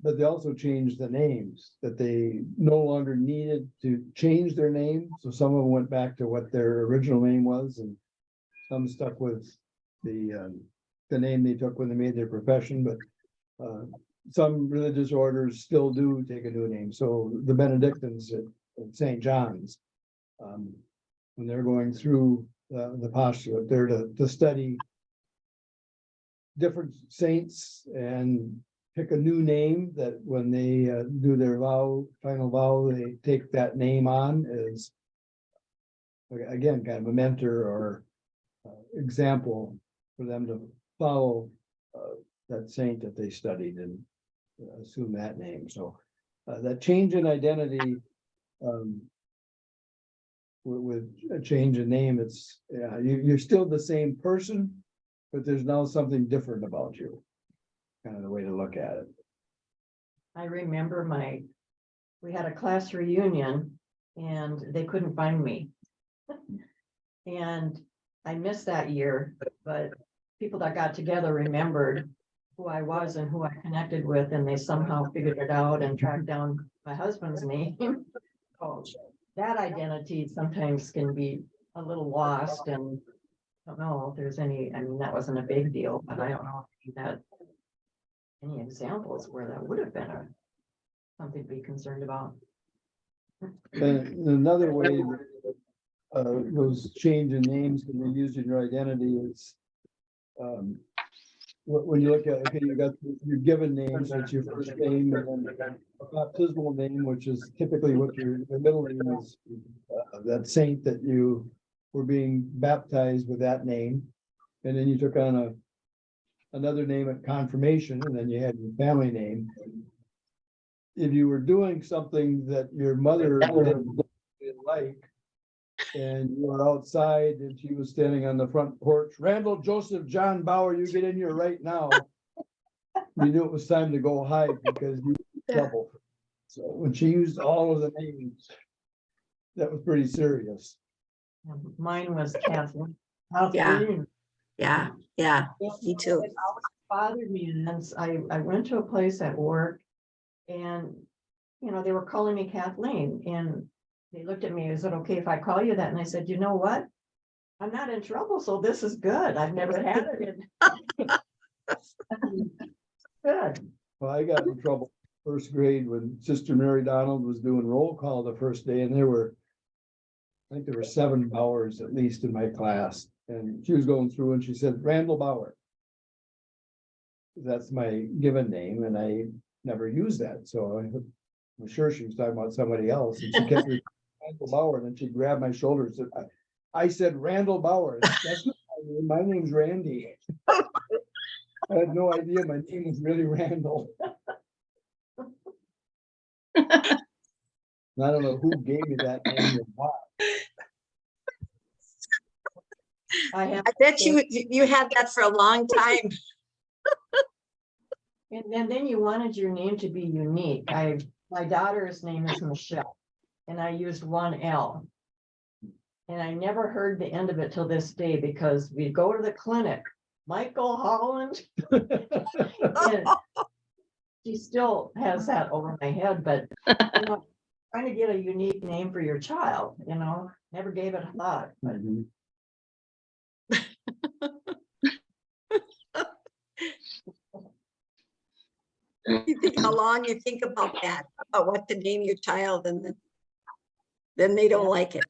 but they also changed the names, that they no longer needed to change their name. So some of them went back to what their original name was, and some stuck with the name they took when they made their profession. But some religious orders still do take a new name. So the Benedictines at St. John's, when they're going through the apostolate, they're to study different saints and pick a new name, that when they do their final vow, they take that name on as, again, kind of a mentor or example for them to follow that saint that they studied and assume that name. So that change in identity, with a change in name, it's you're still the same person, but there's now something different about you. Kind of the way to look at it. I remember we had a class reunion and they couldn't find me. And I missed that year, but people that got together remembered who I was and who I connected with, and they somehow figured it out and tracked down my husband's name. Oh, that identity sometimes can be a little lost, and I don't know if there's any, I mean, that wasn't a big deal, but I don't know if you had any examples where that would have been something to be concerned about. And another way those change in names can be used in your identity is when you look at, okay, you got your given names, that's your first name, and then a baptismal name, which is typically what your middle name is, that saint that you were being baptized with that name, and then you took on another name at confirmation, and then you had your family name. If you were doing something that your mother didn't like, and you were outside and she was standing on the front porch, Randall Joseph John Bauer, you get in here right now. You knew it was time to go hide because you were in trouble. So when she used all of the names, that was pretty serious. Mine was Kathleen. Yeah, me too. It always bothered me, and then I went to a place at work, and, you know, they were calling me Kathleen, and they looked at me, is it okay if I call you that? And I said, you know what? I'm not in trouble, so this is good. I've never had it in. Good. Well, I got in trouble first grade when Sister Mary Donald was doing roll call the first day, and I think there were 7 Bowers at least in my class, and she was going through and she said, Randall Bauer. That's my given name, and I never used that, so I'm sure she was talking about somebody else, and she kept repeating Randall Bauer, and then she grabbed my shoulder and said, I said Randall Bauer. That's not my name. My name's Randy. I had no idea my name was really Randall. I don't know who gave me that name and why. I I bet you had that for a long time. And then you wanted your name to be unique. My daughter's name is Michelle, and I used 1 L. And I never heard the end of it till this day, because we go to the clinic, Michael Holland. And she still has that over my head, but you know, trying to get a unique name for your child, you know, never gave it a thought. But You think how long you think about that, about what to name your child, and then they don't like it.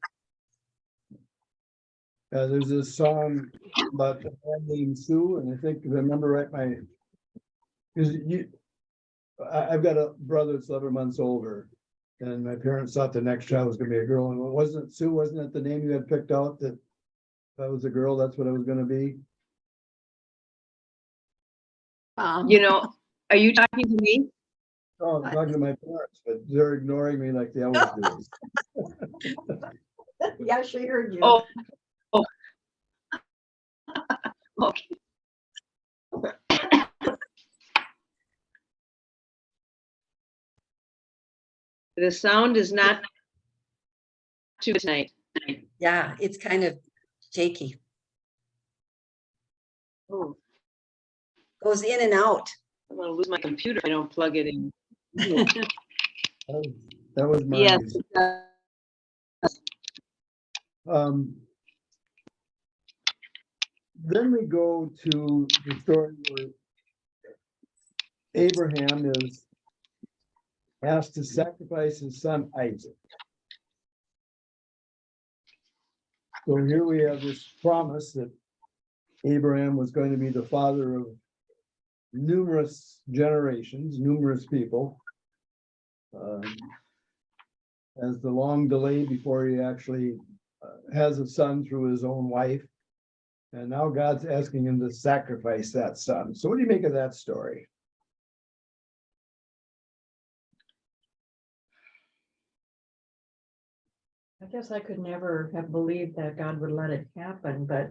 There's a song about a man named Sue, and I think if I remember right, because I've got a brother that's 11 months older, and my parents thought the next child was gonna be a girl, and wasn't Sue, wasn't it the name you had picked out, that was a girl, that's what it was gonna be? You know, are you talking to me? Oh, I'm talking to my parents, but they're ignoring me like they always do. yeah, she heard you. Oh. Okay. The sound is not too tonight. Yeah, it's kind of shaky. Oh, Goes in and out. I'm gonna lose my computer if I don't plug it in. That was mine. Yes. it does. Then we go to the story where Abraham is asked to sacrifice his son Isaac. So here we have this promise that Abraham was going to be the father of numerous generations, numerous people. As the long delay before he actually has a son through his own wife. And now God's asking him to sacrifice that son. So what do you make of that story? I guess I could never have believed that God would let it happen, but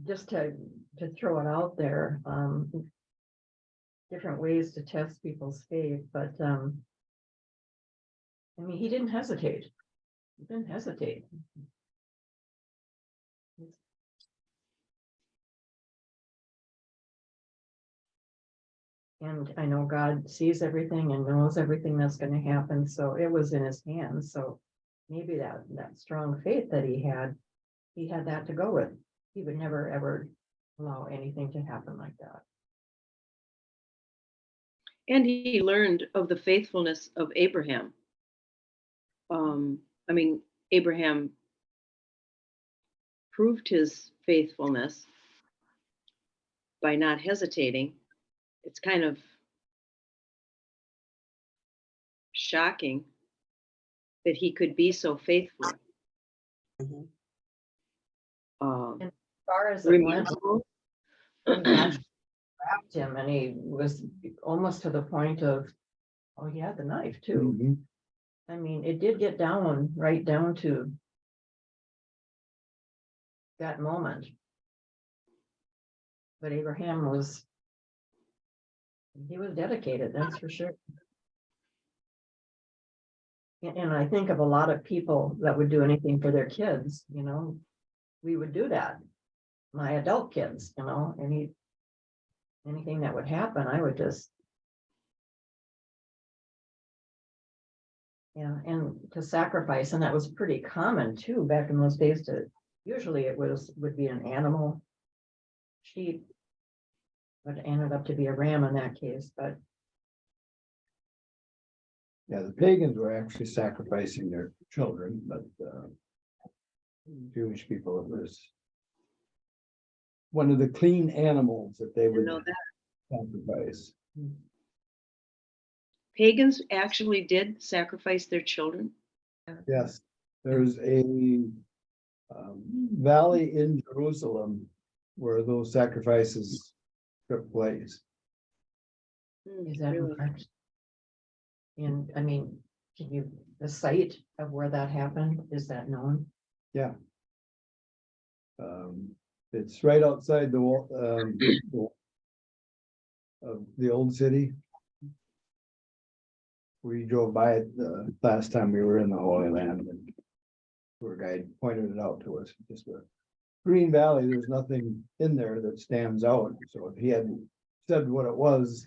just to throw it out there, different ways to test people's faith, but I mean, he didn't hesitate. He didn't hesitate. And I know God sees everything and knows everything that's going to happen, so it was in his hands. So maybe that strong faith that he had that to go with. He would never, ever allow anything to happen like that. And he learned of the faithfulness of Abraham. I mean, Abraham proved his faithfulness by not hesitating. It's kind of shocking that he could be so faithful. Mhm. As far as it went, Remarkable. God trapped him, and he was almost to the point of, oh, he had the knife too. Mhm. I mean, it did get right down to that moment. But Abraham was dedicated, that's for sure. And I think of a lot of people that would do anything for their kids, we would do that. My adult kids, anything that would happen, I would just. Yeah, and to sacrifice, and that was pretty common too, back in those days usually it would be an animal, sheep. But it ended up to be a ram in that case, but. Yeah, the pagans were actually sacrificing their children, but Jewish people, it was one of the clean animals that they would know that sacrifice. pagans actually did sacrifice their children. Yes, there's a valley in Jerusalem where those sacrifices took place. Is that Really? correct? And I mean, the site of where that happened, is that known? Yeah. It's right outside the wall of the old city. We drove by it the last time we were in the Holy Land, and tour guide pointed it out to us. Just a green valley. There's nothing in there that stands out. So if he hadn't said what it was,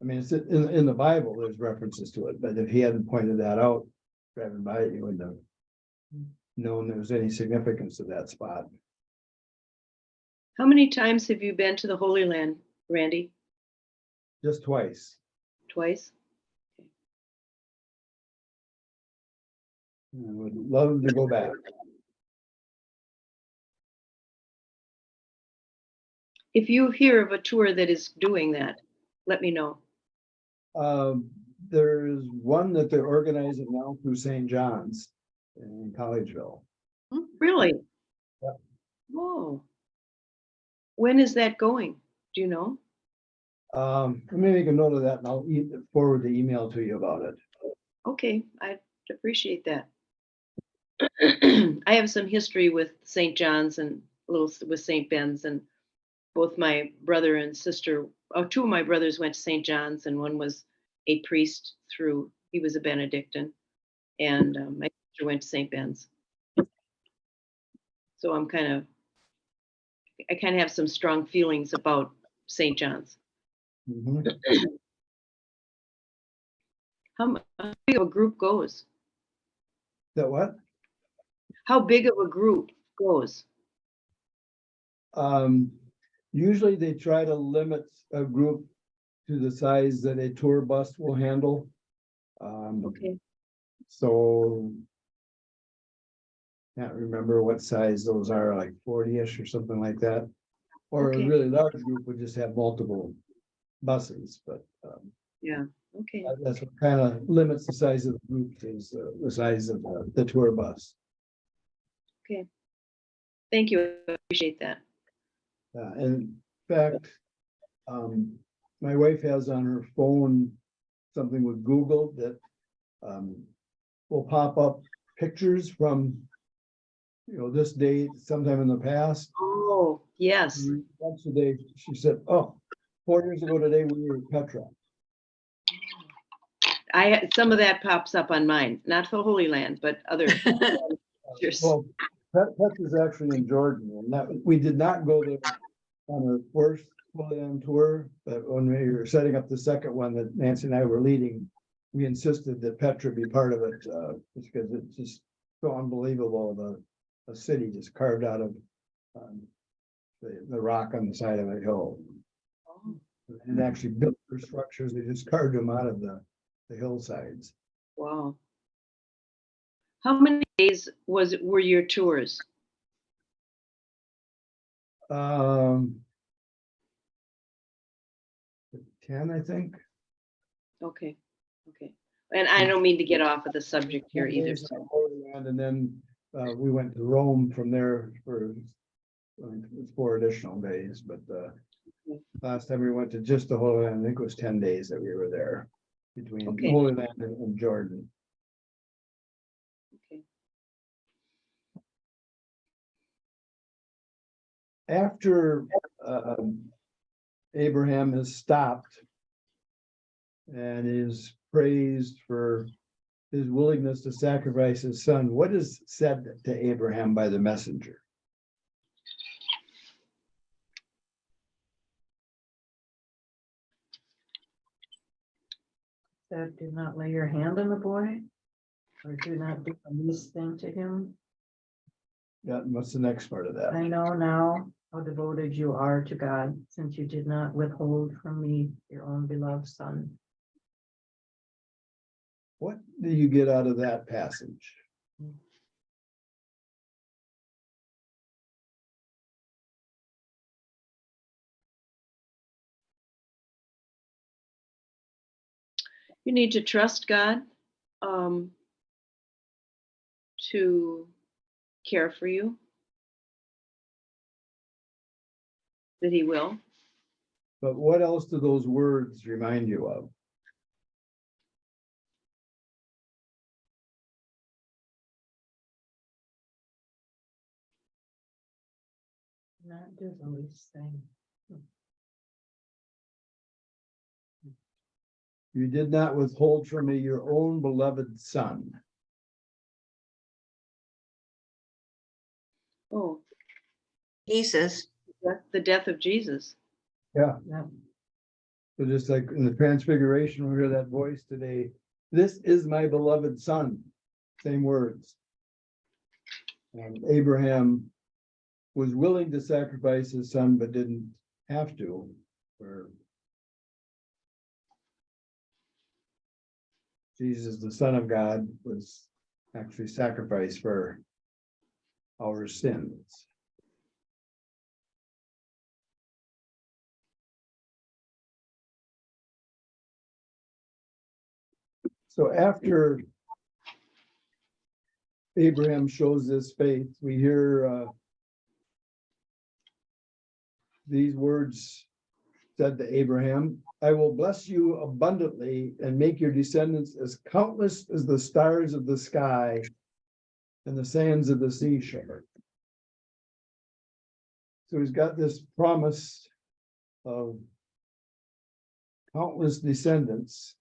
I mean, it's in the Bible, there's references to it, but if he hadn't pointed that out, driving by it, you wouldn't have known there was any significance to that spot. How many times have you been to the Holy Land, Randy? Just twice. Twice? I would love to go back. If you hear of a tour that is doing that, let me know. There's one that they're organizing now through St. John's in Collegeville. Really? Yep. Whoa. When is that going? Do you know? Let me make a note of that and I'll forward the email to you about it. Okay, I appreciate that. I have some history with St. John's and a little with St. Ben's, and both my brother and sister, two of my brothers went to St. John's, and one was a priest he was a Benedictine, and my sister went to St. Ben's. So I kind of have some strong feelings about St. John's. Mhm. How big of a group goes? That what? How big of a group goes? Usually they try to limit a group to the size that a tour bus will handle. Okay. So can't remember what size those are, like 40-ish or something like that. Or Okay. a really large group would just have multiple buses, but Yeah. Okay. that's what kind of limits the size of the group is the size of the tour bus. Okay. Thank you. I appreciate that. In fact, my wife has on her phone something with Google that will pop up pictures from, this date sometime in the past. Oh, yes. Once a day, she said, "Oh, 4 years ago today, we were at Petra." Some of that pops up on mine, not the Holy Land, but other pictures. Well, Petra's actually in Jordan, and that we did not go there on our first Holy Land tour, but when we were setting up the second one that Nancy and I were leading, we insisted that Petra be part of it, just because it's just so unbelievable. A city just carved out of the rock on the side of a hill. Oh, And actually built their structures, they just carved them out of the hillsides. wow. How many days were your tours? 10, I think. Okay. Okay. And I don't mean to get off of the subject here 10 either. days So. on Holy Land, and then we went to Rome from there for 4 additional days. But last time we went to just the Holy Land, I think it was 10 days that we were there between Okay. Holy Land and Jordan. Okay. After Abraham has stopped and is praised for his willingness to sacrifice his son, what is said to Abraham by the messenger? Said, do not lay your hand on the boy, or do not do the least thing to him. Yeah, what's the next part of that? I know now how devoted you are to God, since you did not withhold from me your own beloved son. What do you get out of that passage? You need to trust God to care for you, that he will. But what else do those words remind you of? Not do the least thing. You did not withhold from me your own beloved son. Oh, Jesus, the death of Jesus. Yeah. Yeah. So just like in the transfiguration, we hear that voice today, this is my beloved son, same words. And Abraham was willing to sacrifice his son, but didn't have to. For Jesus, the Son of God, was actually sacrificed for our sins. So after Abraham shows this faith, we hear these words said to Abraham, I will bless you abundantly and make your descendants as countless as the stars of the sky and the sands of the seashore. So he's got this promise of countless descendants.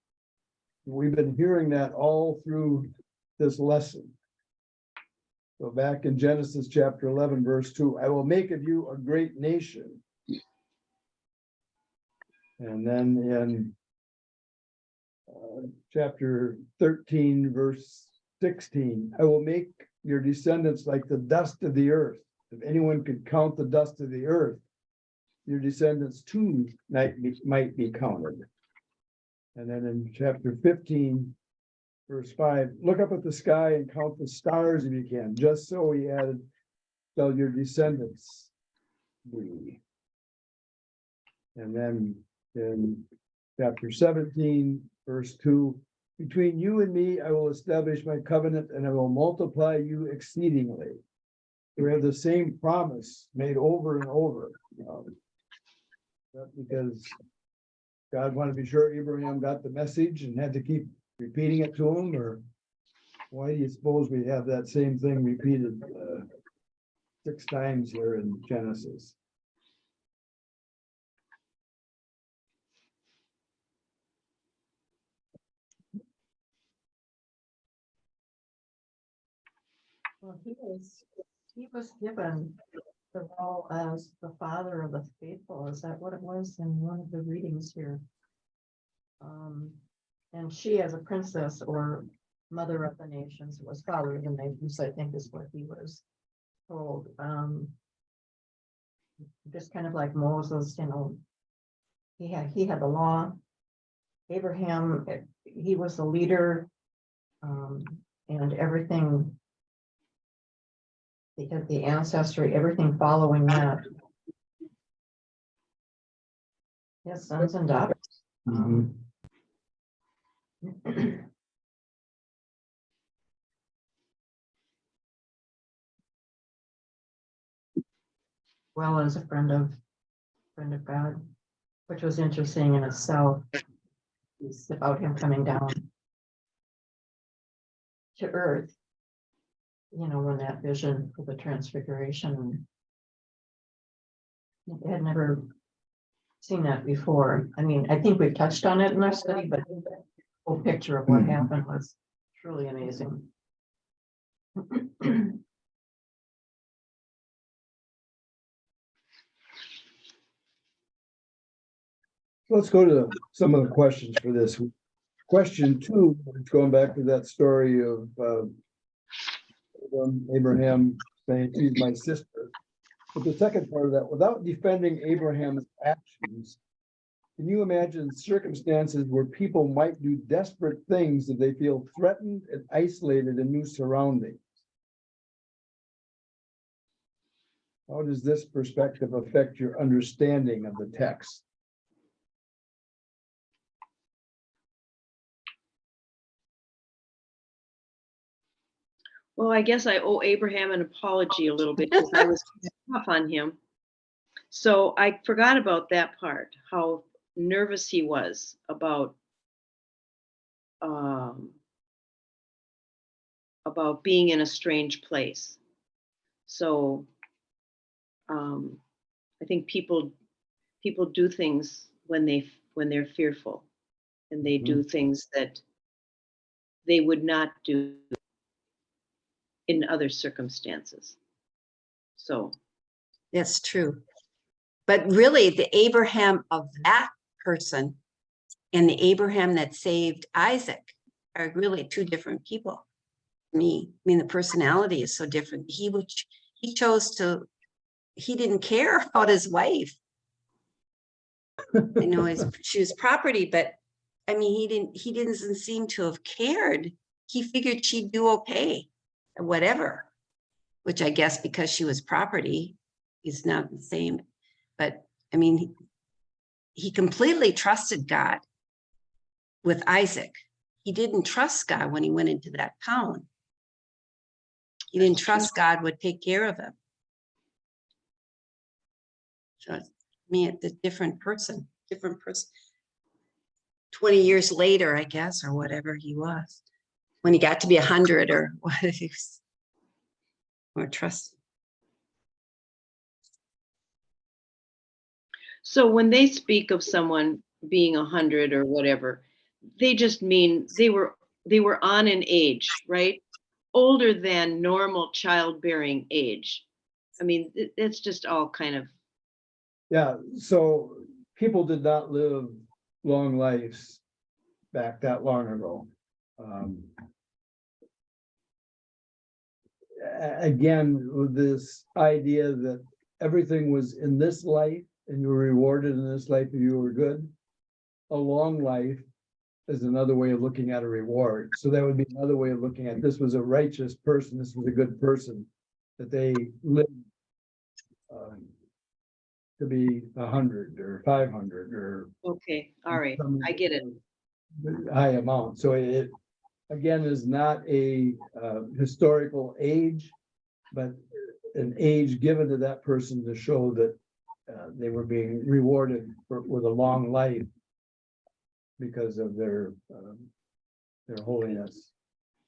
We've been hearing that all through this lesson. So back in Genesis chapter 11, verse 2, I will make of you a great nation. And then in chapter 13, verse 16, I will make your descendants like the dust of the earth. If anyone could count the dust of the earth, your descendants too might be counted. And then in chapter 15, verse 5, look up at the sky and count the stars if you can. Just so he added, shall your descendants be. And then in chapter 17, verse 2, between you and me, I will establish my covenant and I will multiply you exceedingly. We have the same promise made over and over. Because God wanted to be sure Abraham got the message and had to keep repeating it to him, or why do you suppose we have that same thing repeated 6 times here in Genesis? Well, he was given the role as the father of the faithful. Is that what it was in one of the readings here? And she, as a princess or mother of the nations, was father of the nations, I think is what he was told. Just kind of like Moses, he had the law. Abraham, he was the leader, and everything. Because the ancestry, everything following that. His sons and daughters. Well, as a friend of God, which was interesting in itself. It's about him coming down to earth. When that vision of the transfiguration, I had never seen that before. I mean, I think we've touched on it in our study, but the whole picture of what happened was truly amazing. Let's go to some of the questions for this. Question 2, it's going back to that story of Abraham saying, she's my sister. But the second part of that, without defending Abraham's actions, can you imagine circumstances where people might do desperate things if they feel threatened and isolated in new surroundings? How does this perspective affect your understanding of the text? Well, I guess I owe Abraham an apology a little bit because I was tough on him. So I forgot about that part, how nervous he was about being in a strange place. So I think people do things when they're fearful, and they do things that they would not do in other circumstances. So That's true. But really, the Abraham of that person and the Abraham that saved Isaac are really two different people. I mean, the personality is so different. He didn't care about his wife. I know she was property, but I mean, he didn't seem to have cared. He figured she'd do okay, or whatever, which I guess because she was property is not the same. But I mean, he completely trusted God with Isaac. He didn't trust God when he went into that town. He didn't trust God would take care of him. So, I mean, it's a different person. 20 years later, I guess, or whatever he was, when he got to be 100 or what, he was more trusted. So when they speak of someone being 100 or whatever, they just mean they were on an age, right? Older than normal childbearing age. I mean, it's just all kind of. Yeah, so people did not live long lives back that long ago. Again, with this idea that everything was in this life and you were rewarded in this life if you were good. A long life is another way of looking at a reward. So that would be another way of looking at this was a righteous person, this was a good person, that they lived to be 100 or 500 or. Okay, all right, I get it. High amount. So it again is not a historical age, but an age given to that person to show that they were being rewarded with a long life because of their holiness.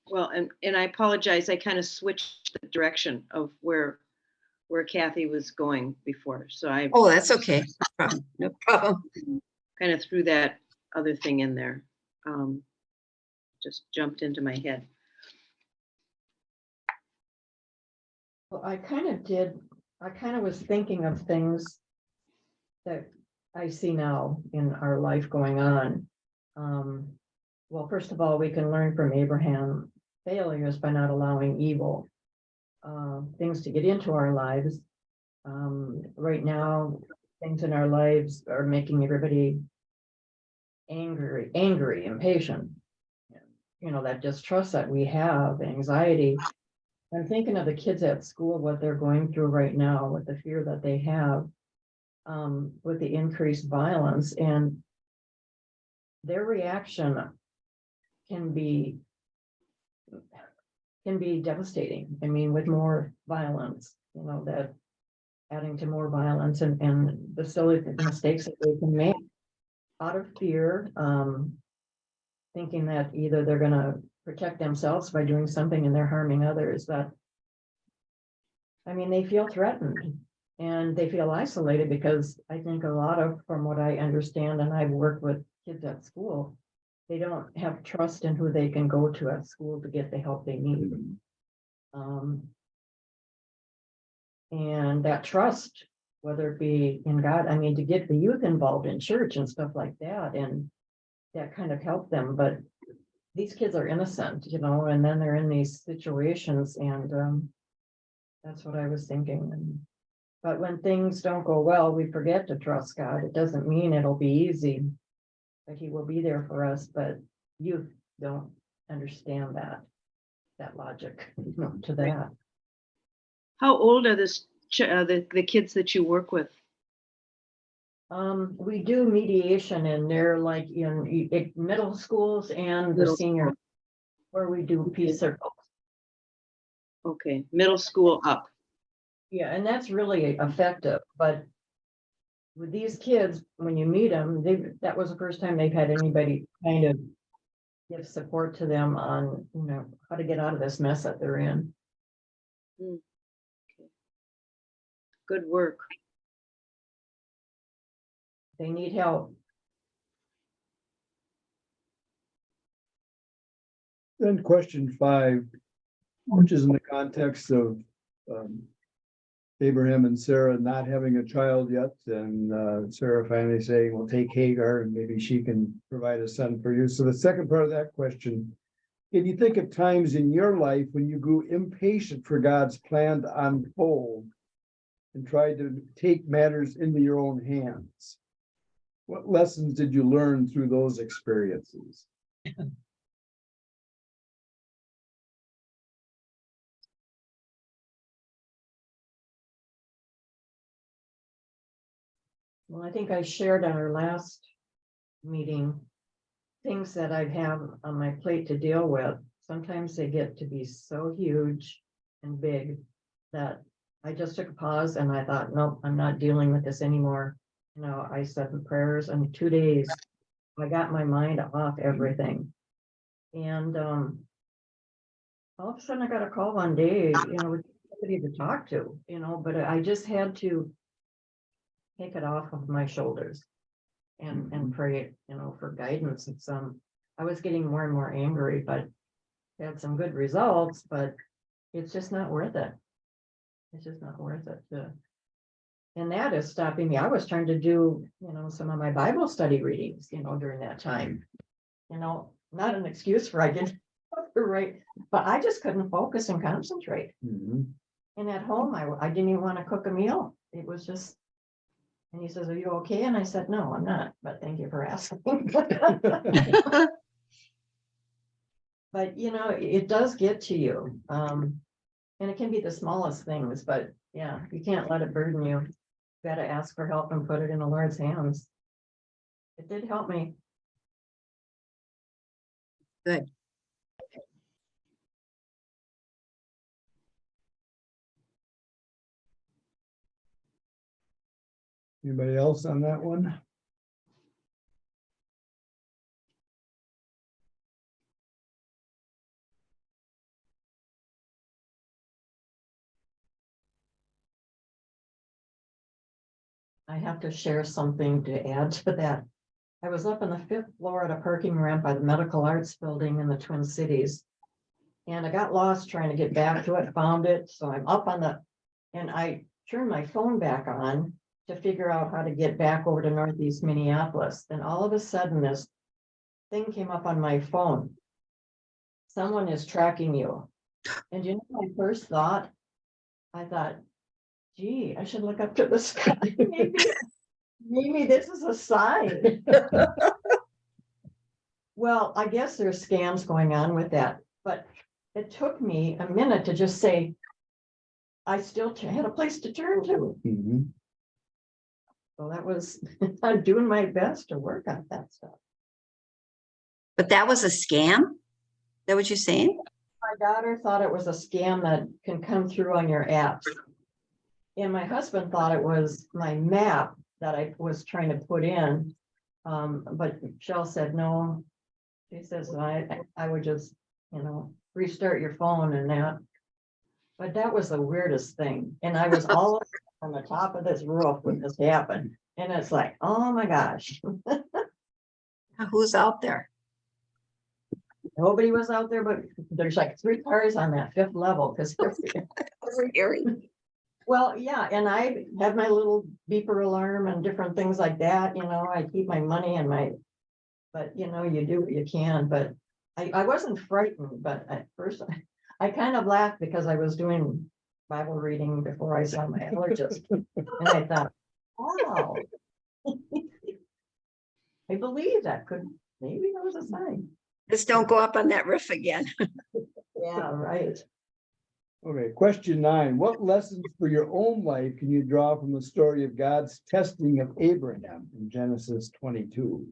Well, and I apologize. I kind of switched the direction of where Kathy was going before. So I. Oh, that's okay. No problem. No problem. Kind of threw that other thing in there. Just jumped into my head. Well, I kind of was thinking of things that I see now in our life going on. Well, first of all, we can learn from Abraham failures by not allowing evil things to get into our lives. Right now, things in our lives are making everybody angry, impatient. You know, that distrust that we have, anxiety. I'm thinking of the kids at school, what they're going through right now with the fear that they have, with the increased violence, and their reaction can be devastating. I mean, with more violence, you know, that adding to more violence and the silly mistakes that they can make out of fear, thinking that either they're going to protect themselves by doing something and they're harming others. That, I mean, they feel threatened and they feel isolated because I think a lot of, from what I understand, and I've worked with kids at school, they don't have trust in who they can go to at school to get the help they need. And that trust, whether it be in God, I mean, to get the youth involved in church and stuff like that, and that kind of helped them, but these kids are innocent, and then they're in these situations, and that's what I was thinking. But when things don't go well, we forget to trust God. It doesn't mean it'll be easy, that He will be there for us, but youth don't understand that logic, to that. How old are the kids that you work with? We do mediation, and they're like in middle schools and the senior, where we do peace circles. Okay, middle school up. Yeah, and that's really effective, but with these kids, when you meet them, that was the first time they've had anybody kind of give support to them on, how to get out of this mess that they're in. Okay. Good work. They need help. Then question 5, which is in the context of Abraham and Sarah not having a child yet, and Sarah finally saying, "Well, take Hagar, and maybe she can provide a son for you." So the second part of that question: can you think of times in your life when you grew impatient for God's plan to unfold and tried to take matters into your own hands? What lessons did you learn through those experiences? Well, I think I shared on our last meeting things that I have on my plate to deal with. Sometimes they get to be so huge and big that I just took a pause and I thought, nope, I'm not dealing with this anymore. I said the prayers, and 2 days I got my mind off everything. And all of a sudden I got a call one day, with somebody to talk to, but I just had to take it off of my shoulders and pray, for guidance. And I was getting more and more angry, but had some good results, but it's just not worth it. It's just not worth it. And that is stopping me. I was trying to do, some of my Bible study readings, during that time, not an excuse for I didn't right, but I just couldn't focus and concentrate. And at home, I didn't even want to cook a meal. It was just, and he says, "Are you okay?" And I said, "No, I'm not, but thank you for asking." But, it does get to you. And it can be the smallest things, but yeah, you can't let it burden you. You got to ask for help and put it in the Lord's hands. It did help me. Good. Anybody else on that one? I have to share something to add to that. I was up on the 5th floor at a parking ramp by the Medical Arts Building in the Twin Cities. And I got lost trying to get back to it, found it. So I'm up and I turned my phone back on to figure out how to get back over to Northeast Minneapolis. Then all of a sudden, this thing came up on my phone. Someone is tracking you. And my first thought? I thought, gee, I should look up to the sky. Maybe this is a sign. Well, I guess there's scams going on with that, but it took me a minute to just say, I still had a place to turn to. So that was, I'm doing my best to work on that stuff. But that was a scam? Is that what you're saying? My daughter thought it was a scam that can come through on your apps. And my husband thought it was my map that I was trying to put in. But Michelle said, no. She says, I would just, restart your phone and that. But that was the weirdest thing. And I was all on the top of this roof when this happened. And it's like, oh my gosh. Who's out there? nobody was out there, but there's like 3 cars on that 5th level, because Scary. well, yeah, and I have my little beeper alarm and different things like that, I keep my money and but you do what you can, but I wasn't frightened, but at first I kind of laughed because I was doing Bible reading before I saw my allergist. And I thought, wow. I believe that maybe that was a sign. Just don't go up on that roof again. Yeah, right. Okay, question 9. What lessons for your own life can you draw from the story of God's testing of Abraham in Genesis 22?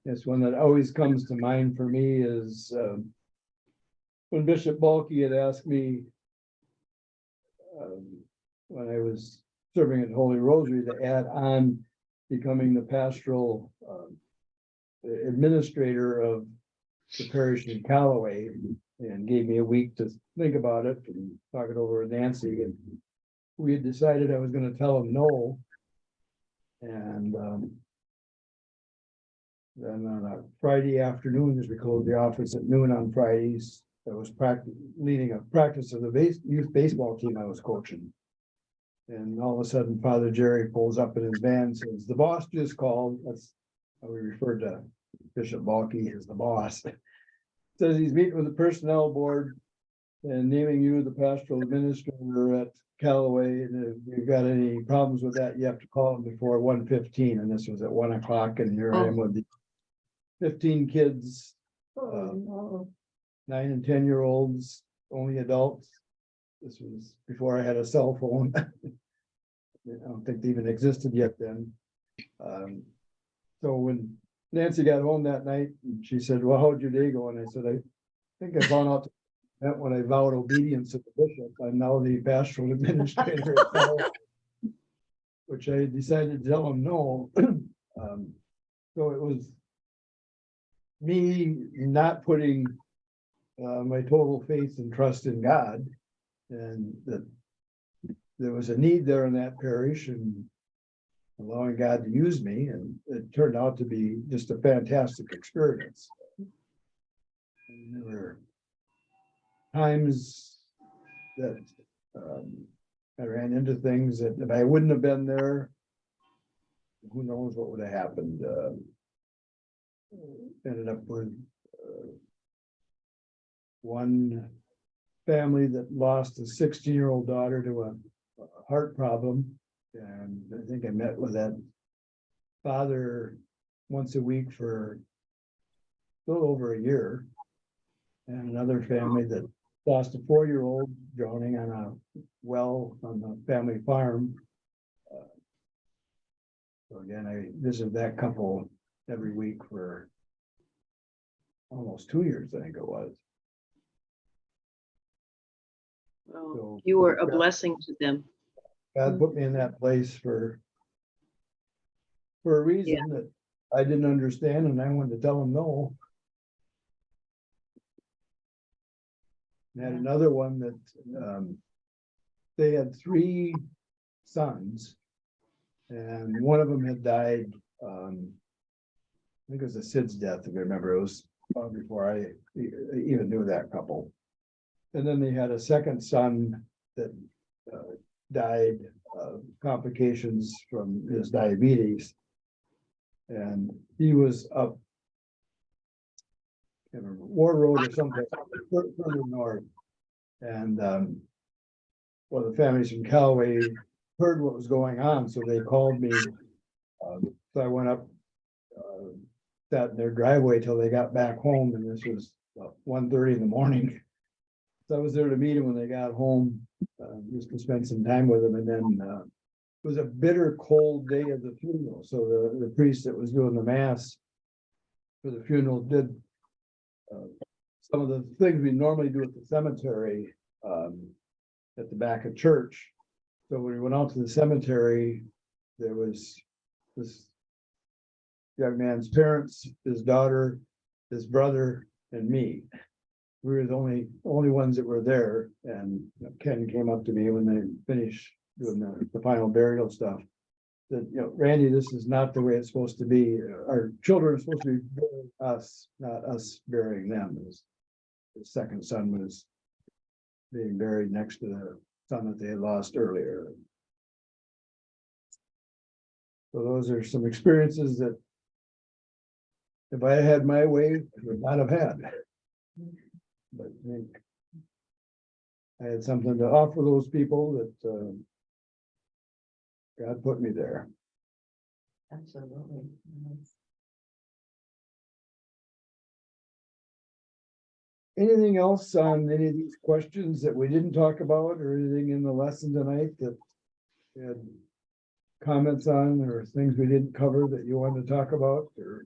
This one that always comes to mind for me is when Bishop Balke had asked me when I was serving at Holy Rosary to add on becoming the pastoral administrator of the parish in Callaway, and gave me a week to think about it and talk it over with Nancy. And we had decided I was going to tell him no. And then on a Friday afternoon, as we closed the office at noon on Fridays, I was leading a practice of the youth baseball team I was coaching. And all of a sudden, Father Jerry pulls up in his van and says, "The boss just called." That's how we referred to Bishop Balke as the boss. Says he's meeting with the personnel board and naming you the pastoral administrator at Callaway. And if you've got any problems with that, you have to call him before 1:15. And this was at 1 o'clock. And here I am with the 15 kids, Oh, 9 and 10-year-olds, only adults. This was before I had a cell phone. I don't think they even existed yet then. So when Nancy got home that night, she said, "Well, how'd your day go?" And I said, "I think I found out that when I vowed obedience to the bishop, I'm now the pastoral administrator," which I decided to tell him no. So it was me not putting my total faith and trust in God, and that there was a need there in that parish, and allowing God to use me, and it turned out to be just a fantastic experience. And there were times that I ran into things that if I wouldn't have been there, who knows what would have happened. Ended up with one family that lost a 16-year-old daughter to a heart problem. And I think I met with that father once a week for a little over a year. And another family that lost a 4-year-old drowning on a well on the family farm. So again, I visited that couple every week for almost 2 years, I think it was. Well, So you were a blessing to them. God put me in that place for a reason that I didn't understand, and I wanted to tell him no. And had another one that they had 3 sons, and one of them had died. I think it was a SIDS death, if I remember. It was before I even knew that couple. And then they had a second son that died of complications from his diabetes. And he was up in a War Road or something further north. And one of the families from Callaway heard what was going on, so they called me. So I went up, sat in their driveway till they got back home, and this was 1:30 in the morning. So I was there to meet them when they got home, just to spend some time with them. And then it was a bitter cold day of the funeral. So the priest that was doing the mass for the funeral did some of the things we normally do at the cemetery at the back of church. So when we went out to the cemetery, there was this young man's parents, his daughter, his brother, and me. We were the only ones that were there, and Ken came up to me when they finished doing the final burial stuff. That, Randy, this is not the way it's supposed to be. Our children are supposed to be burying us, not us burying them. The second son was being buried next to the son that they had lost earlier. So those are some experiences that if I had my way, I would not have had. But I think I had something to offer those people that God put me there. Absolutely. Anything else on any of these questions that we didn't talk about, or anything in the lesson tonight that you had comments on, or things we didn't cover that you wanted to talk about, or?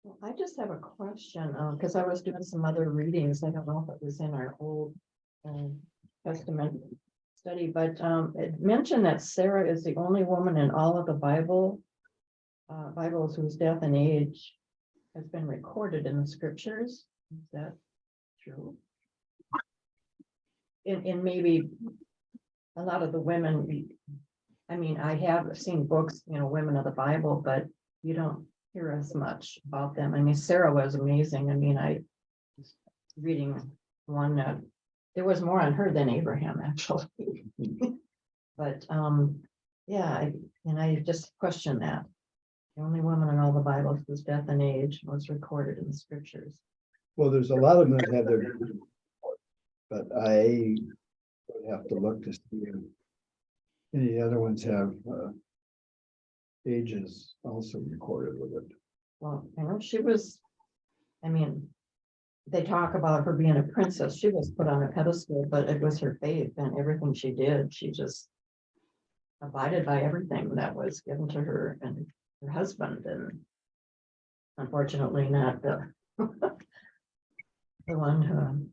Well, I just have a question, because I was doing some other readings. I don't know if it was in our Old Testament study, but it mentioned that Sarah is the only woman in all of the Bibles whose death and age has been recorded in the scriptures. Is that true? In maybe a lot of the women, I mean, I have seen books, women of the Bible, but you don't hear as much about them. I mean, Sarah was amazing. I mean, I was reading one that there was more on her than Abraham, actually. But yeah, I just question that. The only woman in all the Bibles whose death and age was recorded in the scriptures. Well, there's a lot of them that have their, but I would have to look to see if any other ones have ages also recorded with it. Well, I know she was, I mean, they talk about her being a princess. She was put on a pedestal, but it was her faith and everything she did. She just abided by everything that was given to her and her husband, and unfortunately not the the one who,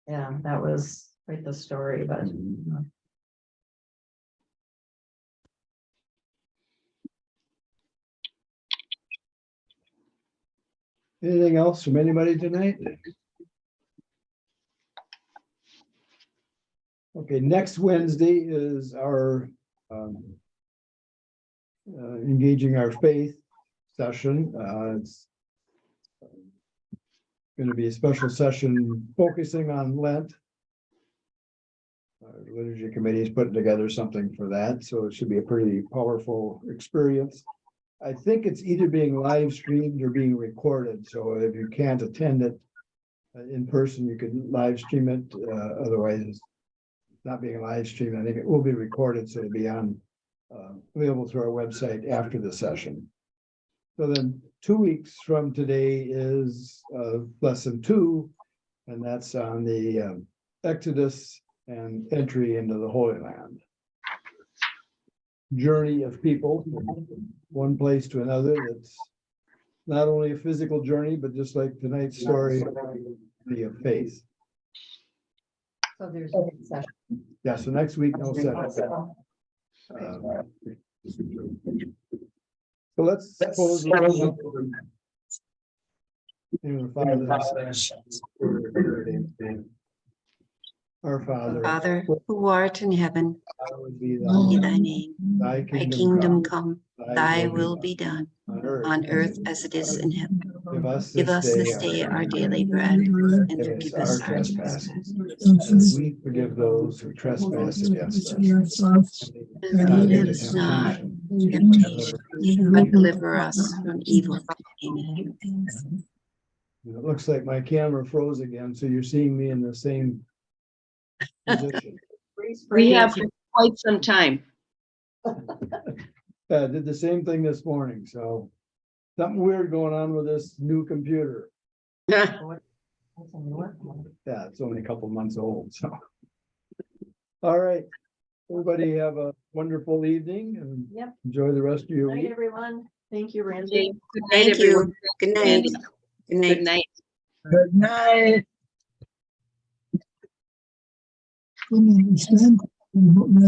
yeah, that was quite the story, but Anything else from anybody tonight? Okay, next Wednesday is our engaging our faith session. It's going to be a special session focusing on Lent. Our liturgy committee is putting together something for that, so it should be a pretty powerful experience. I think it's either being live streamed or being recorded, so if you can't attend it in person, you can live stream it. Otherwise, it's not being live streamed. I think it will be recorded, so it'll be on available through our website after the session. So then 2 weeks from today is lesson 2, and that's on the Exodus and entry into the Holy Land. Journey of people from one place to another. That's not only a physical journey, but just like tonight's story, journey of faith. so there's a big session. Yeah, so next week, no session. So let's suppose our Father, Father, who art in heaven, hallowed be be thy thy name. thy Thy kingdom kingdom come, come, thy will be done on earth as it is in heaven. Give us This day our daily bread, and forgive us our trespasses. as we forgive those who trespass against us. And lead us not into temptation, but deliver us from evil. Amen. It looks like my camera froze again, so you're seeing me in the same position. We have for quite some time. Did the same thing this morning, so something weird going on with this new computer. That's a new one. Yeah, it's only a couple months old, so. All right, everybody have a wonderful evening and Yep. enjoy the rest of your Night, week. everyone. Thank you, Randy. Okay, good night, Thank everyone. you. Good night. Randy, Good night. good night. Good night. Good night.